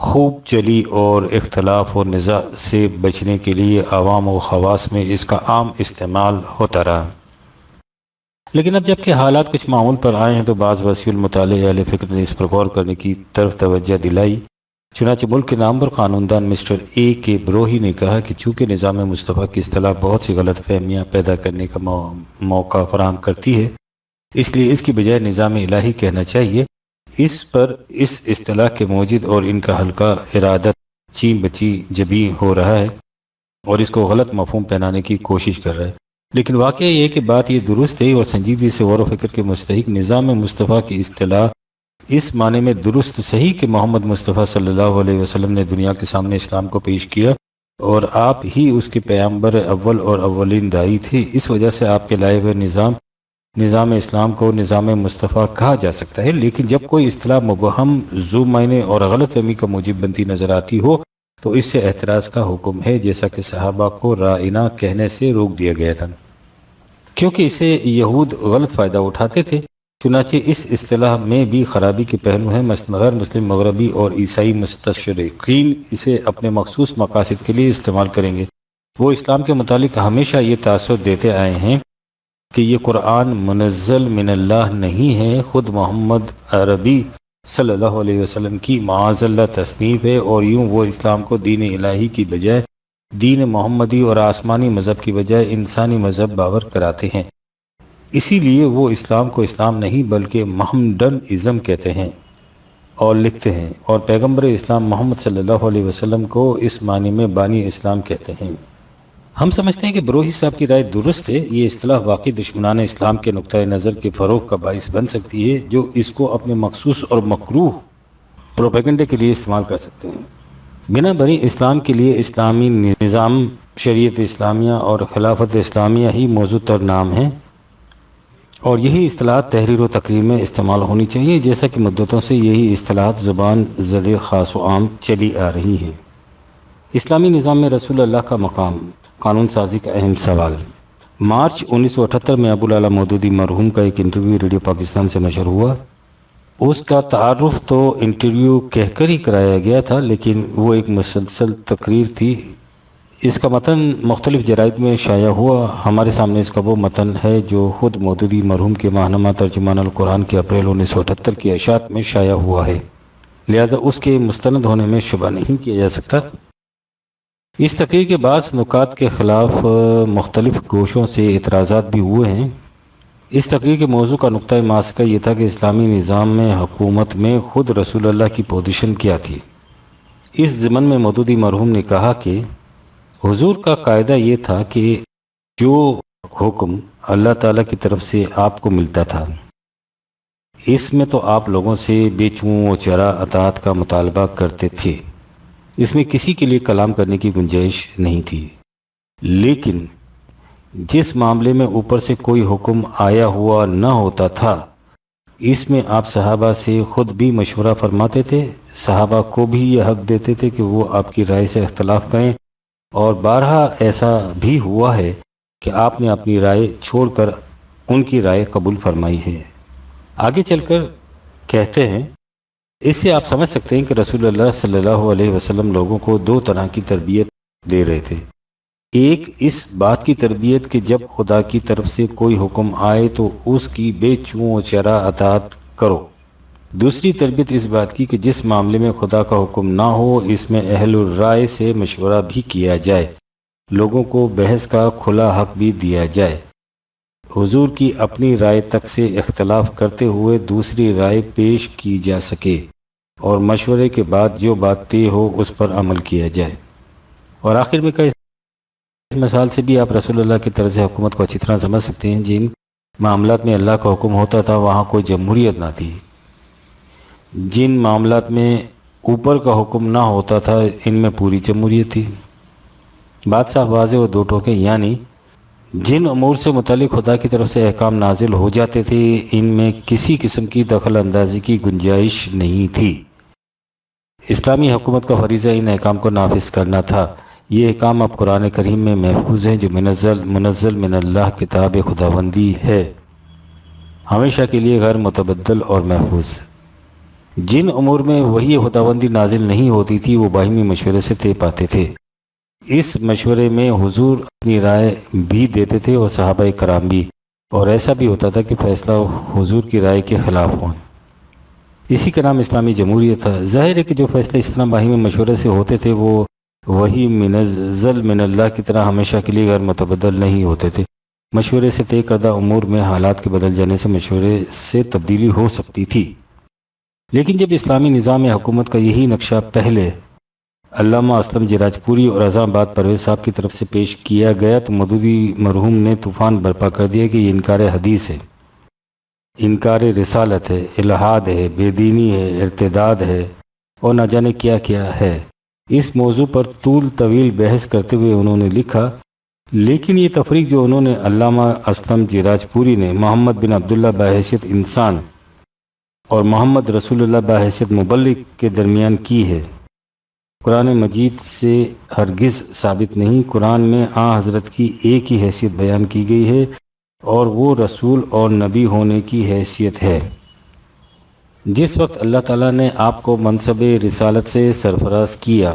خوب چلی، اور اختلاف و نزاع سے بچنے کے لیے عوام و خواص میں اس کا عام استعمال ہوتا رہا۔ لیکن اب جب کہ حالات کچھ معمول پر آئے ہیں تو بعض وسیع المطالعہ اہل فکر نے اس پر غور کرنے کی طرف توجہ دلائی۔ چنانچہ ملک کے نامور قانوندان مسٹر اے کے بروہی نے کہا کہ چونکہ نظام مصطفیٰ کی اصطلاح بہت سی غلط فہمیاں پیدا کرنے کا موقع فراہم کرتی ہے، اس لیے اس کی بجائے نظام الہی کہنا چاہیے۔ اس پر اس اصطلاح کے موجد اور ان کا حلقہ ارادت چین بچی جبی ہو رہا ہے اور اس کو غلط مفہوم پہنانے کی کوشش کر رہا ہے۔ لیکن واقعہ یہ کہ بات یہ درست ہے اور سنجیدگی سے غور و فکر کے مستحق نظام مصطفیٰ کی اصطلاح اس معنی میں درست صحیح کہ محمد مصطفیٰ صلی اللہ علیہ وسلم نے دنیا کے سامنے اسلام کو پیش کیا اور آپ ہی اس کے پیغمبر اول اور اولین داعی تھے۔ اس وجہ سے آپ کے لائے ہوئے نظام اسلام کو نظام مصطفیٰ کہا جا سکتا ہے۔ لیکن جب کوئی اصطلاح مبہم، ذو معنی اور غلط فہمی کا موجب بنتی نظر آتی ہو تو اس سے احتراز کا حکم ہے، جیسا کہ صحابہ کو رائنا کہنے سے روک دیا گیا تھا، کیونکہ اسے یہود غلط فائدہ اٹھاتے تھے۔ چنانچہ اس اصطلاح میں بھی خرابی کے پہلو ہیں، مثلا غیر مسلم مغربی اور عیسائی مستشرقین اسے اپنے مخصوص مقاصد کے لیے استعمال کریں گے۔ وہ اسلام کے متعلق ہمیشہ یہ تاثر دیتے آئے ہیں کہ یہ قرآن منزل من اللہ نہیں ہے، خود محمد عربی صلی اللہ علیہ وسلم کی معاذ اللہ تصنیف ہے، اور یوں وہ اسلام کو دین الہی کی بجائے دین محمدی اور آسمانی مذہب کی بجائے انسانی مذہب باور کراتے ہیں۔ اسی لیے وہ اسلام کو اسلام نہیں بلکہ محمدن ازم کہتے ہیں اور لکھتے ہیں، اور پیغمبر اسلام محمد صلی اللہ علیہ وسلم کو اس معنی میں بانی اسلام کہتے ہیں۔ ہم سمجھتے ہیں کہ بروہی صاحب کی رائے درست ہے۔ یہ اصطلاح واقعی دشمنان اسلام کے نقطۂ نظر کے فروغ کا باعث بن سکتی ہے، جو اس کو اپنے مخصوص اور مکروہ پروپیگنڈے کے لیے استعمال کر سکتے ہیں۔ بنا بری اسلام کے لیے اسلامی نظام، شریعت اسلامیہ اور خلافت اسلامیہ ہی موضوع تر نام ہیں، اور یہی اصطلاحات تحریر و تقریر میں استعمال ہونی چاہیے، جیسا کہ مدتوں سے یہی اصطلاحات زبان زد خاص و عام چلی آ رہی ہیں۔ اسلامی نظام میں رسول اللہ کا مقام، قانون سازی کا اہم سوال۔ مارچ 1978 میں ابو العلا مودودی مرحوم کا ایک انٹرویو ریڈیو پاکستان سے نشر ہوا۔ اس کا تعارف تو انٹرویو کہہ کر ہی کرایا گیا تھا، لیکن وہ ایک مسلسل تقریر تھی۔ اس کا متن مختلف جرائد میں شائع ہوا۔ ہمارے سامنے اس کا وہ متن ہے جو خود مودودی مرحوم کے ماہنامہ ترجمان القرآن کے اپریل 1978 کی اشاعت میں شائع ہوا ہے، لہذا اس کے مستند ہونے میں شبہ نہیں کیا جا سکتا۔ اس تقریر کے بعض نکات کے خلاف مختلف گوشوں سے اعتراضات بھی ہوئے ہیں۔ اس تقریر کے موضوع کا نقطۂ ماسکہ یہ تھا کہ اسلامی نظام میں حکومت میں خود رسول اللہ کی پوزیشن کیا تھی۔ اس ضمن میں مودودی مرحوم نے کہا کہ حضور کا قاعدہ یہ تھا کہ جو حکم اللہ تعالیٰ کی طرف سے آپ کو ملتا تھا، اس میں تو آپ لوگوں سے بے چوں و چرا اطاعت کا مطالبہ کرتے تھے، اس میں کسی کے لیے کلام کرنے کی گنجائش نہیں تھی۔ لیکن جس معاملے میں اوپر سے کوئی حکم آیا ہوا نہ ہوتا تھا، اس میں آپ صحابہ سے خود بھی مشورہ فرماتے تھے، صحابہ کو بھی یہ حق دیتے تھے کہ وہ آپ کی رائے سے اختلاف کریں، اور بارہا ایسا بھی ہوا ہے کہ آپ نے اپنی رائے چھوڑ کر ان کی رائے قبول فرمائی ہے۔ آگے چل کر کہتے ہیں، اس سے آپ سمجھ سکتے ہیں کہ رسول اللہ صلی اللہ علیہ وسلم لوگوں کو دو طرح کی تربیت دے رہے تھے۔ ایک اس بات کی تربیت کہ جب خدا کی طرف سے کوئی حکم آئے تو اس کی بے چوں و چرا اطاعت کرو۔ دوسری تربیت اس بات کی کہ جس معاملے میں خدا کا حکم نہ ہو، اس میں اہل الرائے سے مشورہ بھی کیا جائے، لوگوں کو بحث کا کھلا حق بھی دیا جائے، حضور کی اپنی رائے تک سے اختلاف کرتے ہوئے دوسری رائے پیش کی جا سکے، اور مشورے کے بعد جو بات طے ہو اس پر عمل کیا جائے۔ اور آخر میں کہا، اس مثال سے بھی آپ رسول اللہ کی طرز حکومت کو اچھی طرح سمجھ سکتے ہیں۔ جن معاملات میں اللہ کا حکم ہوتا تھا وہاں کوئی جمہوریت نہ تھی، جن معاملات میں اوپر کا حکم نہ ہوتا تھا ان میں پوری جمہوریت تھی۔ بات صاف واضح اور دو ٹوکے، یعنی جن امور سے متعلق خدا کی طرف سے احکام نازل ہو جاتے تھے ان میں کسی قسم کی دخل اندازی کی گنجائش نہیں تھی۔ اسلامی حکومت کا فریضہ ان احکام کو نافذ کرنا تھا۔ یہ احکام اب قرآن کریم میں محفوظ ہیں، جو منزل من اللہ کتاب خداوندی ہے، ہمیشہ کے لیے غیر متبدل اور محفوظ۔ جن امور میں وحی خداوندی نازل نہیں ہوتی تھی وہ باہمی مشورے سے طے پاتے تھے۔ اس مشورے میں حضور اپنی رائے بھی دیتے تھے اور صحابہ کرام بھی، اور ایسا بھی ہوتا تھا کہ فیصلہ حضور کی رائے کے خلاف ہو۔ اسی کا نام اسلامی جمہوریت تھا۔ ظاہر ہے کہ جو فیصلے اس طرح باہمی مشورے سے ہوتے تھے وہ وہی منزل من اللہ کی طرح ہمیشہ کے لیے غیر متبدل نہیں ہوتے تھے۔ مشورے سے طے کردہ امور میں حالات کے بدل جانے سے مشورے سے تبدیلی ہو سکتی تھی، لیکن جب اسلامی نظام حکومت کا یہی نقشہ پہلے علامہ اسلم جراجپوری اور اعظم آباد پرویز صاحب کی طرف سے پیش کیا گیا تو مودودی مرحوم نے طوفان برپا کر دیا کہ یہ انکار حدیث ہے، انکار رسالت ہے، الحاد ہے، بے دینی ہے، ارتداد ہے اور نہ جانے کیا کیا ہے۔ اس موضوع پر طول طویل بحث کرتے ہوئے انہوں نے لکھا، لیکن یہ تفریق جو انہوں نے علامہ اسلم جراجپوری نے محمد بن عبداللہ بحیثیت انسان اور محمد رسول اللہ بحیثیت مبلغ کے درمیان کی ہے، قرآن مجید سے ہرگز ثابت نہیں۔ قرآن میں آن حضرت کی ایک ہی حیثیت بیان کی گئی ہے، اور وہ رسول اور نبی ہونے کی حیثیت ہے۔ جس وقت اللہ تعالیٰ نے آپ کو منصب رسالت سے سرفراز کیا،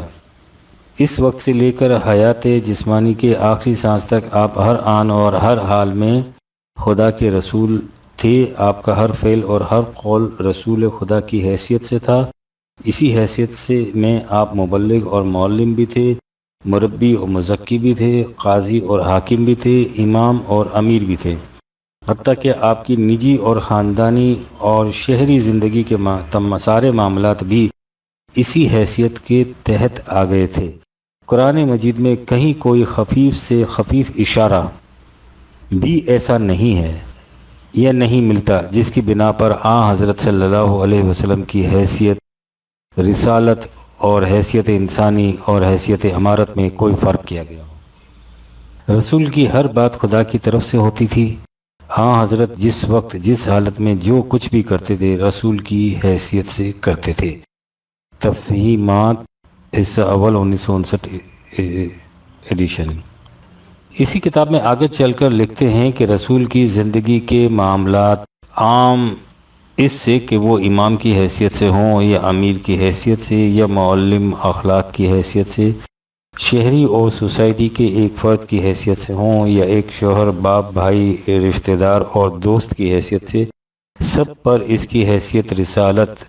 اس وقت سے لے کر حیات جسمانی کے آخری سانس تک آپ ہر آن اور ہر حال میں خدا کے رسول تھے۔ آپ کا ہر فعل اور ہر قول رسول خدا کی حیثیت سے تھا۔ اسی حیثیت سے میں آپ مبلغ اور معلم بھی تھے، مربی اور مزکی بھی تھے، قاضی اور حاکم بھی تھے، امام اور امیر بھی تھے، حتیٰ کہ آپ کی نجی اور خاندانی اور شہری زندگی کے سارے معاملات بھی اسی حیثیت کے تحت آ گئے تھے۔ قرآن مجید میں کہیں کوئی خفیف سے خفیف اشارہ بھی ایسا نہیں ہے یا نہیں ملتا جس کی بنا پر حضرت صلی اللہ علیہ وسلم کی حیثیت رسالت اور حیثیت انسانی اور حیثیت امارت میں کوئی فرق کیا گیا ہو۔ رسول کی ہر بات خدا کی طرف سے ہوتی تھی۔ حضرت جس وقت جس حالت میں جو کچھ بھی کرتے تھے رسول کی حیثیت سے کرتے تھے۔ تفہیمات حصہ اول 1959 ایڈیشن۔ اسی کتاب میں آگے چل کر لکھتے ہیں کہ رسول کی زندگی کے معاملات عام اس سے کہ وہ امام کی حیثیت سے ہوں یا امیر کی حیثیت سے یا معلم اخلاق کی حیثیت سے، شہری اور سوسائٹی کے ایک فرد کی حیثیت سے ہوں یا ایک شوہر، باپ، بھائی، رشتہ دار اور دوست کی حیثیت سے، سب پر اس کی حیثیت رسالت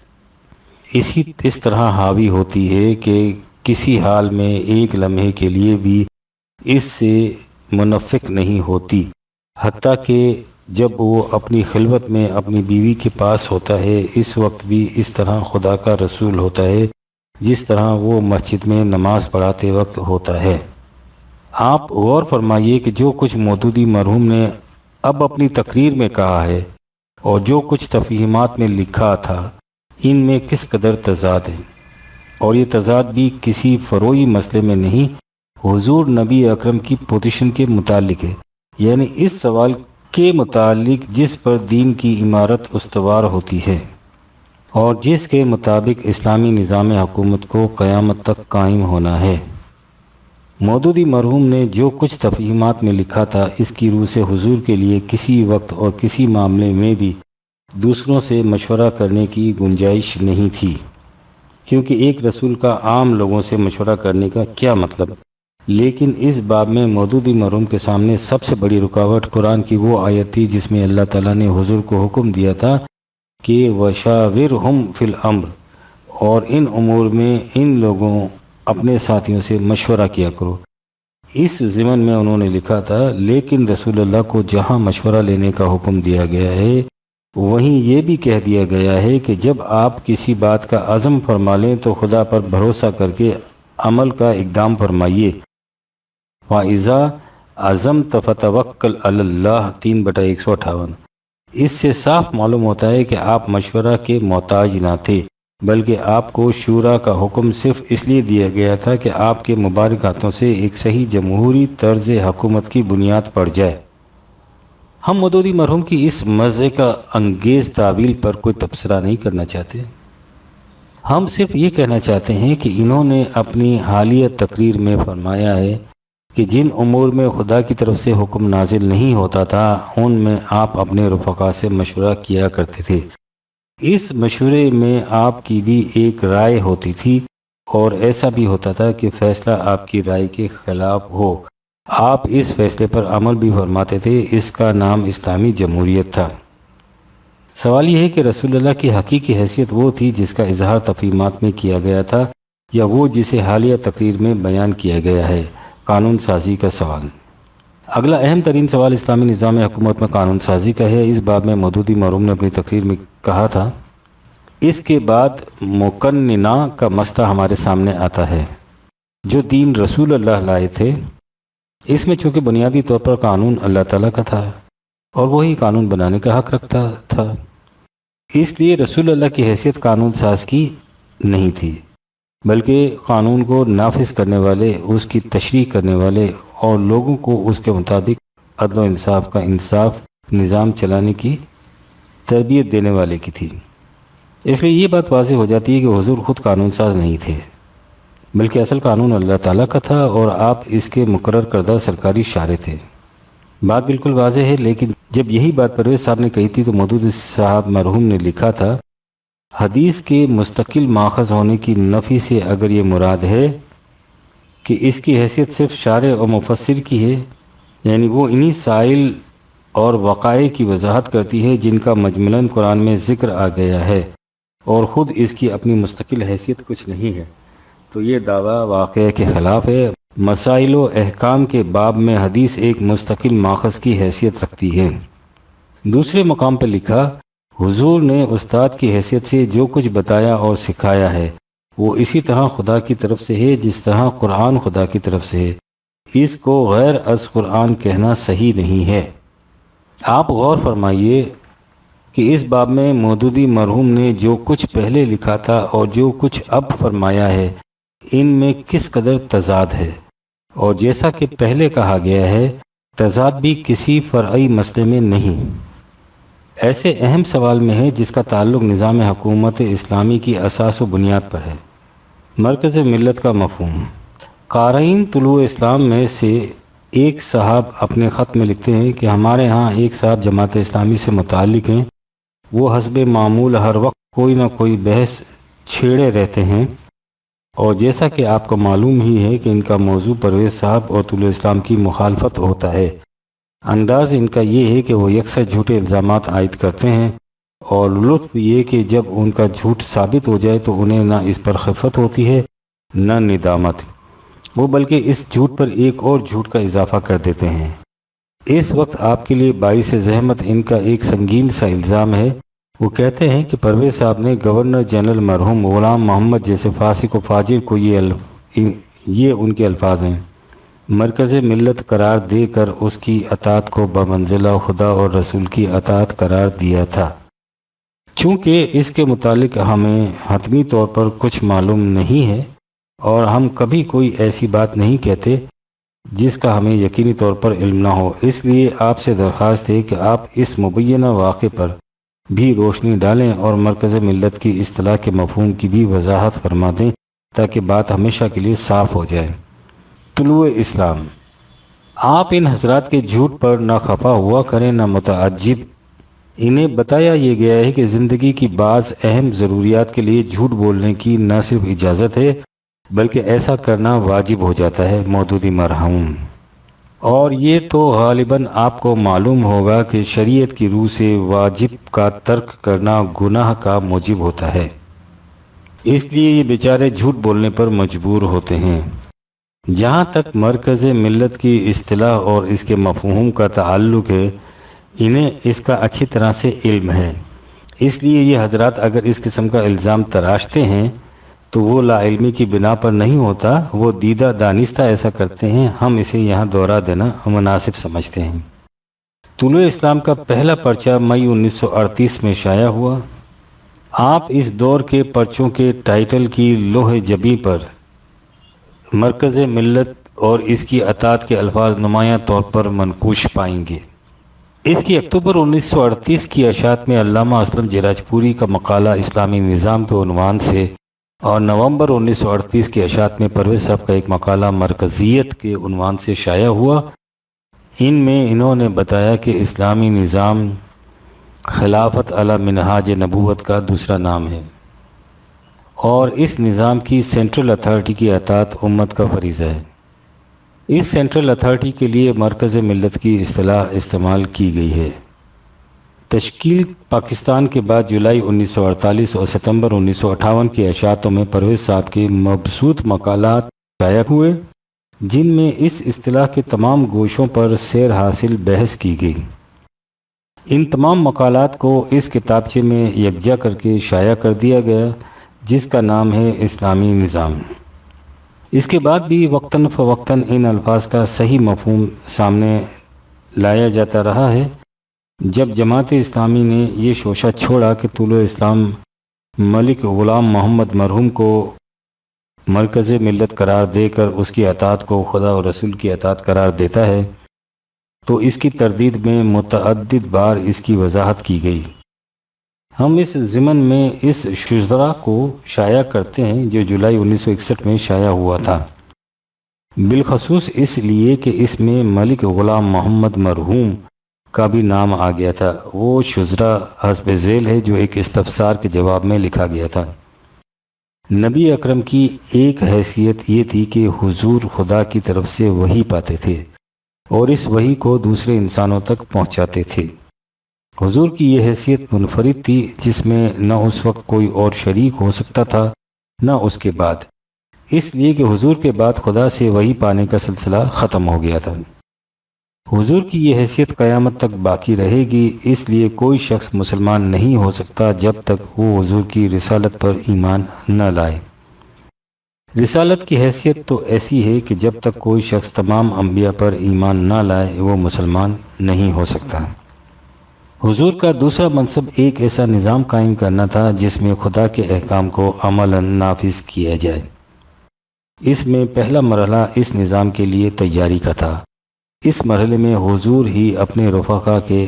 اس طرح حاوی ہوتی ہے کہ کسی حال میں ایک لمحے کے لیے بھی اس سے منفک نہیں ہوتی، حتیٰ کہ جب وہ اپنی خلوت میں اپنی بیوی کے پاس ہوتا ہے اس وقت بھی اس طرح خدا کا رسول ہوتا ہے جس طرح وہ مسجد میں نماز پڑھاتے وقت ہوتا ہے۔ آپ غور فرمائیے کہ جو کچھ مودودی مرحوم نے اب اپنی تقریر میں کہا ہے اور جو کچھ تفہیمات میں لکھا تھا، ان میں کس قدر تضاد ہے، اور یہ تضاد بھی کسی فروعی مسئلے میں نہیں، حضور نبی اکرم کی پوزیشن کے متعلق ہے، یعنی اس سوال کے متعلق جس پر دین کی عمارت استوار ہوتی ہے اور جس کے مطابق اسلامی نظام حکومت کو قیامت تک قائم ہونا ہے۔ مودودی مرحوم نے جو کچھ تفہیمات میں لکھا تھا اس کی روح سے حضور کے لیے کسی وقت اور کسی معاملے میں بھی دوسروں سے مشورہ کرنے کی گنجائش نہیں تھی، کیونکہ ایک رسول کا عام لوگوں سے مشورہ کرنے کا کیا مطلب؟ لیکن اس باب میں مودودی مرحوم کے سامنے سب سے بڑی رکاوٹ قرآن کی وہ آیت تھی جس میں اللہ تعالیٰ نے حضور کو حکم دیا تھا کہ وَشَاوِرْهُمْ فِي الْأَمْرِ، اور ان امور میں ان لوگوں اپنے ساتھیوں سے مشورہ کیا کرو۔ اس ضمن میں انہوں نے لکھا تھا، لیکن رسول اللہ کو جہاں مشورہ لینے کا حکم دیا گیا ہے وہیں یہ بھی کہہ دیا گیا ہے کہ جب آپ کسی بات کا عزم فرما لیں تو خدا پر بھروسہ کر کے عمل کا اقدام فرمائیے۔ وَإِذَا عَزَمْتَ فَتَوَكَّلْ عَلَى اللَّهِ 3/158۔ اس سے صاف معلوم ہوتا ہے کہ آپ مشورہ کے محتاج نہ تھے، بلکہ آپ کو شورا کا حکم صرف اس لیے دیا گیا تھا کہ آپ کے مبارک ہاتھوں سے ایک صحیح جمہوری طرز حکومت کی بنیاد پڑ جائے۔ ہم مودودی مرحوم کی اس مزے کا انگیز تعویل پر کوئی تبصرہ نہیں کرنا چاہتے، ہم صرف یہ کہنا چاہتے ہیں کہ انہوں نے اپنی حالیہ تقریر میں فرمایا ہے کہ جن امور میں خدا کی طرف سے حکم نازل نہیں ہوتا تھا ان میں آپ اپنے رفقا سے مشورہ کیا کرتے تھے۔ اس مشورے میں آپ کی بھی ایک رائے ہوتی تھی اور ایسا بھی ہوتا تھا کہ فیصلہ آپ کی رائے کے خلاف ہو، آپ اس فیصلے پر عمل بھی فرماتے تھے۔ اس کا نام اسلامی جمہوریت تھا۔ سوال یہ ہے کہ رسول اللہ کی حقیقی حیثیت وہ تھی جس کا اظہار تفہیمات میں کیا گیا تھا، یا وہ جسے حالیہ تقریر میں بیان کیا گیا ہے؟ قانون سازی کا سوال۔ اگلا اہم ترین سوال اسلامی نظام حکومت میں قانون سازی کا ہے۔ اس باب میں مودودی مرحوم نے اپنی تقریر میں کہا تھا، اس کے بعد مقننہ کا مسئلہ ہمارے سامنے آتا ہے جو دین رسول اللہ لائے تھے۔ اس میں چونکہ بنیادی طور پر قانون اللہ تعالیٰ کا تھا اور وہی قانون بنانے کا حق رکھتا تھا، اس لیے رسول اللہ کی حیثیت قانون ساز کی نہیں تھی، بلکہ قانون کو نافذ کرنے والے، اس کی تشریح کرنے والے اور لوگوں کو اس کے مطابق عدل و انصاف کا انصاف نظام چلانے کی تربیت دینے والے کی تھی۔ اس لیے یہ بات واضح ہو جاتی ہے کہ حضور خود قانون ساز نہیں تھے، بلکہ اصل قانون اللہ تعالیٰ کا تھا اور آپ اس کے مقرر کردہ سرکاری شارع تھے۔ بات بالکل واضح ہے، لیکن جب یہی بات پرویز صاحب نے کہی تھی تو مودودی صاحب مرحوم نے لکھا تھا، حدیث کے مستقل ماخذ ہونے کی نفی سے اگر یہ مراد ہے کہ اس کی حیثیت صرف شارح اور مفسر کی ہے، یعنی وہ انہی سائل اور وقائع کی وضاحت کرتی ہے جن کا مجملاً قرآن میں ذکر آ گیا ہے اور خود اس کی اپنی مستقل حیثیت کچھ نہیں ہے، تو یہ دعویٰ واقعہ کے خلاف ہے۔ مسائل و احکام کے باب میں حدیث ایک مستقل ماخذ کی حیثیت رکھتی ہے۔ دوسرے مقام پر لکھا، حضور نے استاد کی حیثیت سے جو کچھ بتایا اور سکھایا ہے وہ اسی طرح خدا کی طرف سے ہے جس طرح قرآن خدا کی طرف سے ہے، اس کو غیر از قرآن کہنا صحیح نہیں ہے۔ آپ غور فرمائیے کہ اس باب میں مودودی مرحوم نے جو کچھ پہلے لکھا تھا اور جو کچھ اب فرمایا ہے ان میں کس قدر تضاد ہے، اور جیسا کہ پہلے کہا گیا ہے تضاد بھی کسی فرعی مسئلے میں نہیں، ایسے اہم سوال میں ہے جس کا تعلق نظام حکومت اسلامی کی اساس و بنیاد پر ہے۔ مرکز ملت کا مفہوم۔ قارئین طلوع اسلام میں سے ایک صاحب اپنے خط میں لکھتے ہیں کہ ہمارے ہاں ایک صاحب جماعت اسلامی سے متعلق ہیں، وہ حسب معمول ہر وقت کوئی نہ کوئی بحث چھیڑے رہتے ہیں، اور جیسا کہ آپ کو معلوم ہی ہے کہ ان کا موضوع پرویز صاحب اور طلوع اسلام کی مخالفت ہوتا ہے۔ انداز ان کا یہ ہے کہ وہ یکسر جھوٹے الزامات عائد کرتے ہیں، اور لطف یہ کہ جب ان کا جھوٹ ثابت ہو جائے تو انہیں نہ اس پر خفت ہوتی ہے نہ ندامت، وہ بلکہ اس جھوٹ پر ایک اور جھوٹ کا اضافہ کر دیتے ہیں۔ اس وقت آپ کے لیے باعث زحمت ان کا ایک سنگین سا الزام ہے۔ وہ کہتے ہیں کہ پرویز صاحب نے گورنر جنرل مرحوم غلام محمد جیسے فاسق و فاجر کو یہ ان کے الفاظ ہیں، مرکز ملت قرار دے کر اس کی اطاعت کو بمنزلہ خدا اور رسول کی اطاعت قرار دیا تھا۔ چونکہ اس کے متعلق ہمیں حتمی طور پر کچھ معلوم نہیں ہے اور ہم کبھی کوئی ایسی بات نہیں کہتے جس کا ہمیں یقینی طور پر علم نہ ہو، اس لیے آپ سے درخواست ہے کہ آپ اس مبینہ واقعے پر بھی روشنی ڈالیں اور مرکز ملت کی اصطلاح کے مفہوم کی بھی وضاحت فرما دیں تاکہ بات ہمیشہ کے لیے صاف ہو جائے۔ طلوع اسلام۔ آپ ان حضرات کے جھوٹ پر نہ خفا ہوا کریں نہ متعجب، انہیں بتایا یہ گیا ہے کہ زندگی کی بعض اہم ضروریات کے لیے جھوٹ بولنے کی نہ صرف اجازت ہے بلکہ ایسا کرنا واجب ہو جاتا ہے۔ مودودی مرحوم۔ اور یہ تو غالباً آپ کو معلوم ہوگا کہ شریعت کی روح سے واجب کا ترک کرنا گناہ کا موجب ہوتا ہے، اس لیے یہ بیچارے جھوٹ بولنے پر مجبور ہوتے ہیں۔ جہاں تک مرکز ملت کی اصطلاح اور اس کے مفہوم کا تعلق ہے انہیں اس کا اچھی طرح سے علم ہے، اس لیے یہ حضرات اگر اس قسم کا الزام تراشتے ہیں تو وہ لا علمی کی بنا پر نہیں ہوتا، وہ دیدہ دانستہ ایسا کرتے ہیں، ہم اسے یہاں دوہرا دینا مناسب سمجھتے ہیں۔ طلوع اسلام کا پہلا پرچہ مئی 1938 میں شائع ہوا۔ آپ اس دور کے پرچوں کے ٹائٹل کی لوح جبیں پر مرکز ملت اور اس کی اطاعت کے الفاظ نمایاں طور پر منقوش پائیں گے۔ اس کی اکتوبر 1938 کی اشاعت میں علامہ اسلم جراجپوری کا مقالہ اسلامی نظام کے عنوان سے اور نومبر 1938 کی اشاعت میں پرویز صاحب کا ایک مقالہ مرکزیت کے عنوان سے شائع ہوا۔ ان میں انہوں نے بتایا کہ اسلامی نظام خلافت علی منہاج نبوت کا دوسرا نام ہے اور اس نظام کی سینٹرل اتھارٹی کی اطاعت امت کا فریضہ ہے۔ اس سینٹرل اتھارٹی کے لیے مرکز ملت کی اصطلاح استعمال کی گئی ہے۔ تشکیل پاکستان کے بعد جولائی 1948 اور ستمبر 1958 کی اشاعتوں میں پرویز صاحب کے مبسوط مقالات شائع ہوئے جن میں اس اصطلاح کے تمام گوشوں پر سیر حاصل بحث کی گئی۔ ان تمام مقالات کو اس کتابچے میں یکجا کر کے شائع کر دیا گیا جس کا نام ہے اسلامی نظام۔ اس کے بعد بھی وقتاً فوقتاً ان الفاظ کا صحیح مفہوم سامنے لایا جاتا رہا ہے۔ جب جماعت اسلامی نے یہ شوشہ چھوڑا کہ طلوع اسلام ملک غلام محمد مرحوم کو مرکز ملت قرار دے کر اس کی اطاعت کو خدا اور رسول کی اطاعت قرار دیتا ہے تو اس کی تردید میں متعدد بار اس کی وضاحت کی گئی۔ ہم اس ضمن میں اس شجرہ کو شائع کرتے ہیں جو جولائی 1961 میں شائع ہوا تھا، بالخصوص اس لیے کہ اس میں ملک غلام محمد مرحوم کا بھی نام آ گیا تھا۔ وہ شجرہ حسب ذیل ہے جو ایک استفسار کے جواب میں لکھا گیا تھا۔ نبی اکرم کی ایک حیثیت یہ تھی کہ حضور خدا کی طرف سے وحی پاتے تھے اور اس وحی کو دوسرے انسانوں تک پہنچاتے تھے۔ حضور کی یہ حیثیت منفرد تھی جس میں نہ اس وقت کوئی اور شریک ہو سکتا تھا نہ اس کے بعد، اس لیے کہ حضور کے بعد خدا سے وحی پانے کا سلسلہ ختم ہو گیا تھا۔ حضور کی یہ حیثیت قیامت تک باقی رہے گی، اس لیے کوئی شخص مسلمان نہیں ہو سکتا جب تک وہ حضور کی رسالت پر ایمان نہ لائے۔ رسالت کی حیثیت تو ایسی ہے کہ جب تک کوئی شخص تمام انبیاء پر ایمان نہ لائے وہ مسلمان نہیں ہو سکتا۔ حضور کا دوسرا منصب ایک ایسا نظام قائم کرنا تھا جس میں خدا کے احکام کو عملاً نافذ کیا جائے۔ اس میں پہلا مرحلہ اس نظام کے لیے تیاری کا تھا۔ اس مرحلے میں حضور ہی اپنے رفقا کے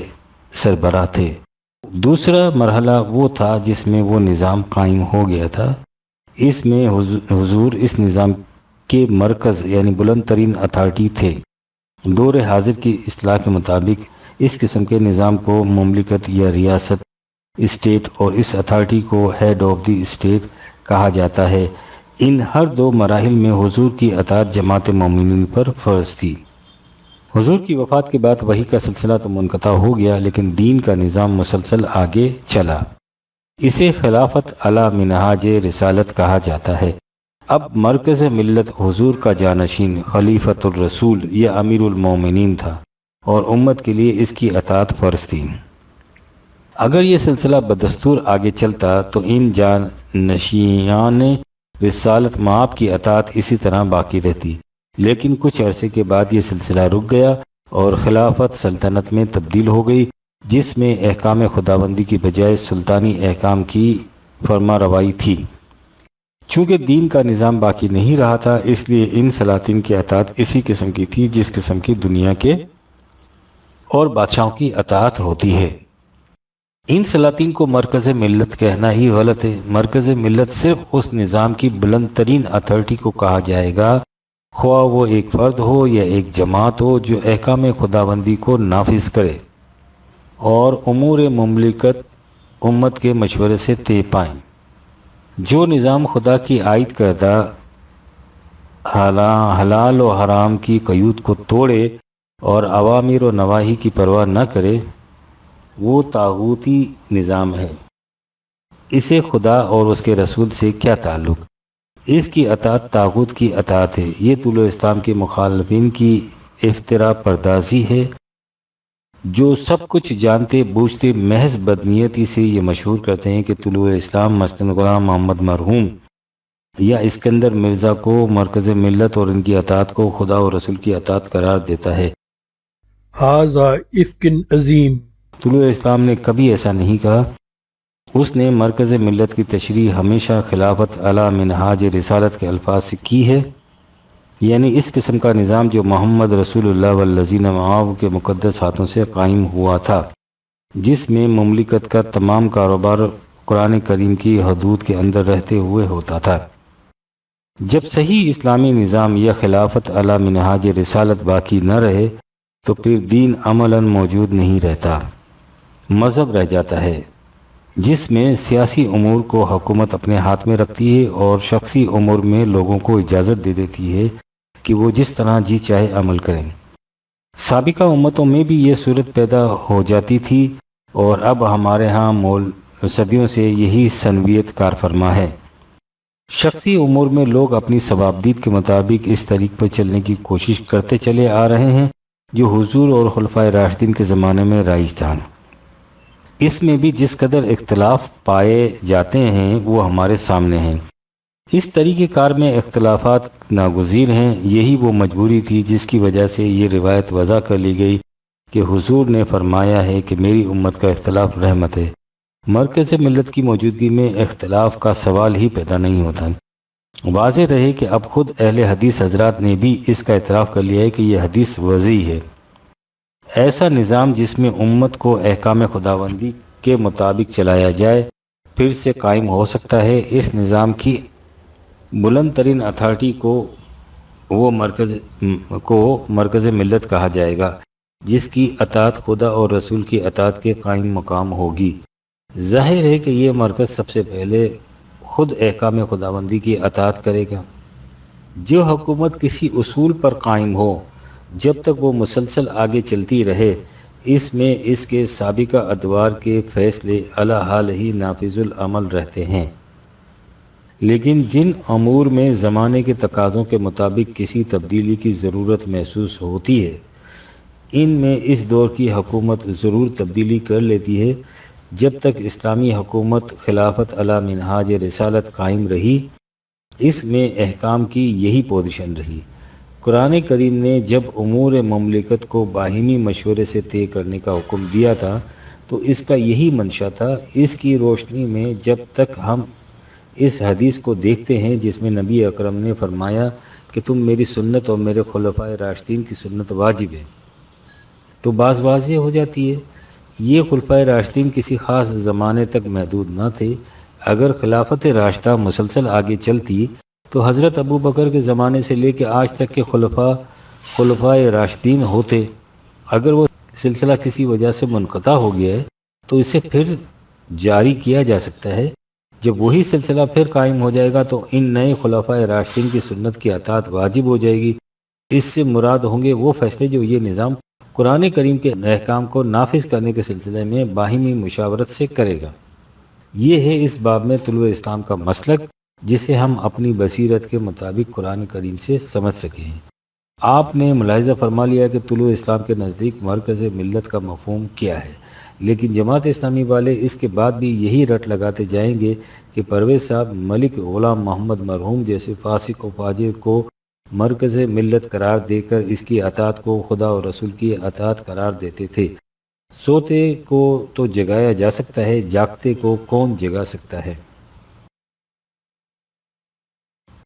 سربراہ تھے۔ دوسرا مرحلہ وہ تھا جس میں وہ نظام قائم ہو گیا تھا۔ اس میں حضور اس نظام کے مرکز یعنی بلند ترین اتھارٹی تھے۔ دور حاضر کی اصطلاح کے مطابق اس قسم کے نظام کو مملکت یا ریاست، اسٹیٹ، اور اس اتھارٹی کو ہیڈ آف دی اسٹیٹ کہا جاتا ہے۔ ان ہر دو مراحل میں حضور کی اطاعت جماعت مومنین پر فرض تھی۔ حضور کی وفات کے بعد وحی کا سلسلہ تو منقطع ہو گیا، لیکن دین کا نظام مسلسل آگے چلا۔ اسے خلافت علی منہاج رسالت کہا جاتا ہے۔ اب مرکز ملت حضور کا جانشین خلیفۃ الرسول یا امیر المومنین تھا اور امت کے لیے اس کی اطاعت فرض تھی۔ اگر یہ سلسلہ بدستور آگے چلتا تو ان جانشینان رسالت مآب کی اطاعت اسی طرح باقی رہتی، لیکن کچھ عرصے کے بعد یہ سلسلہ رک گیا اور خلافت سلطنت میں تبدیل ہو گئی، جس میں احکام خداوندی کی بجائے سلطانی احکام کی فرما روائی تھی۔ چونکہ دین کا نظام باقی نہیں رہا تھا، اس لیے ان سلاطین کی اطاعت اسی قسم کی تھی جس قسم کی دنیا کے اور بادشاہوں کی اطاعت ہوتی ہے۔ ان سلاطین کو مرکز ملت کہنا ہی غلط ہے۔ مرکز ملت صرف اس نظام کی بلند ترین اتھارٹی کو کہا جائے گا، خواہ وہ ایک فرد ہو یا ایک جماعت ہو، جو احکام خداوندی کو نافذ کرے اور امور مملکت امت کے مشورے سے طے پائیں۔ جو نظام خدا کی عائد کردہ حلال و حرام کی قیود کو توڑے اور اوامر و نواہی کی پرواہ نہ کرے، وہ طاغوتی نظام ہے۔ اسے خدا اور اس کے رسول سے کیا تعلق؟ اس کی اطاعت طاغوت کی اطاعت ہے۔ یہ طلوع اسلام کے مخالفین کی افتراء پردازی ہے، جو سب کچھ جانتے بوجھتے محض بدنیتی سے یہ مشہور کرتے ہیں کہ طلوع اسلام مثلاً غلام محمد مرحوم یا اسکندر مرزا کو مرکز ملت اور ان کی اطاعت کو خدا اور رسول کی اطاعت قرار دیتا ہے۔ ھذا افک عظیم۔ طلوع اسلام نے کبھی ایسا نہیں کہا۔ اس نے مرکز ملت کی تشریح ہمیشہ خلافت علی منہاج رسالت کے الفاظ سے کی ہے، یعنی اس قسم کا نظام جو محمد رسول اللہ والذین معہ کے مقدس ہاتھوں سے قائم ہوا تھا، جس میں مملکت کا تمام کاروبار قرآن کریم کی حدود کے اندر رہتے ہوئے ہوتا تھا۔ جب صحیح اسلامی نظام یا خلافت علی منہاج رسالت باقی نہ رہے تو پھر دین عملاً موجود نہیں رہتا، مذہب رہ جاتا ہے، جس میں سیاسی امور کو حکومت اپنے ہاتھ میں رکھتی ہے اور شخصی امور میں لوگوں کو اجازت دے دیتی ہے کہ وہ جس طرح جی چاہے عمل کریں۔ سابقہ امتوں میں بھی یہ صورت پیدا ہو جاتی تھی اور اب ہمارے ہاں صدیوں سے یہی سنویت کار فرما ہے۔ شخصی امور میں لوگ اپنی ثوابدید کے مطابق اس طریق پر چلنے کی کوشش کرتے چلے آ رہے ہیں جو حضور اور خلفائے راشدین کے زمانے میں رائج تھا۔ اس میں بھی جس قدر اختلاف پائے جاتے ہیں وہ ہمارے سامنے ہیں۔ اس طریقہ کار میں اختلافات ناگزیر ہیں۔ یہی وہ مجبوری تھی جس کی وجہ سے یہ روایت وضع کر لی گئی کہ حضور نے فرمایا ہے کہ میری امت کا اختلاف رحمت ہے۔ مرکز ملت کی موجودگی میں اختلاف کا سوال ہی پیدا نہیں ہوتا۔ واضح رہے کہ اب خود اہل حدیث حضرات نے بھی اس کا اعتراف کر لیا ہے کہ یہ حدیث وضعی ہے۔ ایسا نظام جس میں امت کو احکام خداوندی کے مطابق چلایا جائے پھر سے قائم ہو سکتا ہے۔ اس نظام کی بلند ترین اتھارٹی کو مرکز ملت کہا جائے گا۔ جس کی اطاعت خدا اور رسول کی اطاعت کے قائم مقام ہوگی۔ ظاہر ہے کہ یہ مرکز سب سے پہلے خود احکام خداوندی کی اطاعت کرے گا۔ جو حکومت کسی اصول پر قائم ہو، جب تک وہ مسلسل آگے چلتی رہے، اس میں اس کے سابقہ ادوار کے فیصلے علی حال ہی نافذ العمل رہتے ہیں، لیکن جن امور میں زمانے کے تقاضوں کے مطابق کسی تبدیلی کی ضرورت محسوس ہوتی ہے، ان میں اس دور کی حکومت ضرور تبدیلی کر لیتی ہے۔ جب تک اسلامی حکومت خلافت علی منہاج رسالت قائم رہی، اس میں احکام کی یہی پوزیشن رہی۔ قرآن کریم نے جب امور مملکت کو باہمی مشورے سے طے کرنے کا حکم دیا تھا تو اس کا یہی منشا تھا۔ اس کی روشنی میں جب تک ہم اس حدیث کو دیکھتے ہیں جس میں نبی اکرم نے فرمایا کہ تم میری سنت اور میرے خلفائے راشدین کی سنت واجب ہے، تو بات واضح ہو جاتی ہے۔ یہ خلفائے راشدین کسی خاص زمانے تک محدود نہ تھے۔ اگر خلافت راشدہ مسلسل آگے چلتی تو حضرت ابو بکر کے زمانے سے لے کے آج تک کے خلفائے راشدین ہوتے۔ اگر وہ سلسلہ کسی وجہ سے منقطع ہو گیا ہے تو اسے پھر جاری کیا جا سکتا ہے۔ جب وہی سلسلہ پھر قائم ہو جائے گا تو ان نئے خلفائے راشدین کی سنت کی اطاعت واجب ہو جائے گی۔ اس سے مراد ہوں گے وہ فیصلے جو یہ نظام قرآن کریم کے احکام کو نافذ کرنے کے سلسلے میں باہمی مشاورت سے کرے گا۔ یہ ہے اس باب میں طلوع اسلام کا مسلک، جسے ہم اپنی بصیرت کے مطابق قرآن کریم سے سمجھ سکیں۔ آپ نے ملاحظہ فرما لیا کہ طلوع اسلام کے نزدیک مرکز ملت کا مفہوم کیا ہے، لیکن جماعت اسلامی والے اس کے بعد بھی یہی رٹ لگاتے جائیں گے کہ پرویز صاحب ملک غلام محمد مرحوم جیسے فاسق و فاجر کو مرکز ملت قرار دے کر اس کی اطاعت کو خدا اور رسول کی اطاعت قرار دیتے تھے۔ سوتے کو تو جگایا جا سکتا ہے، جاگتے کو کون جگا سکتا ہے؟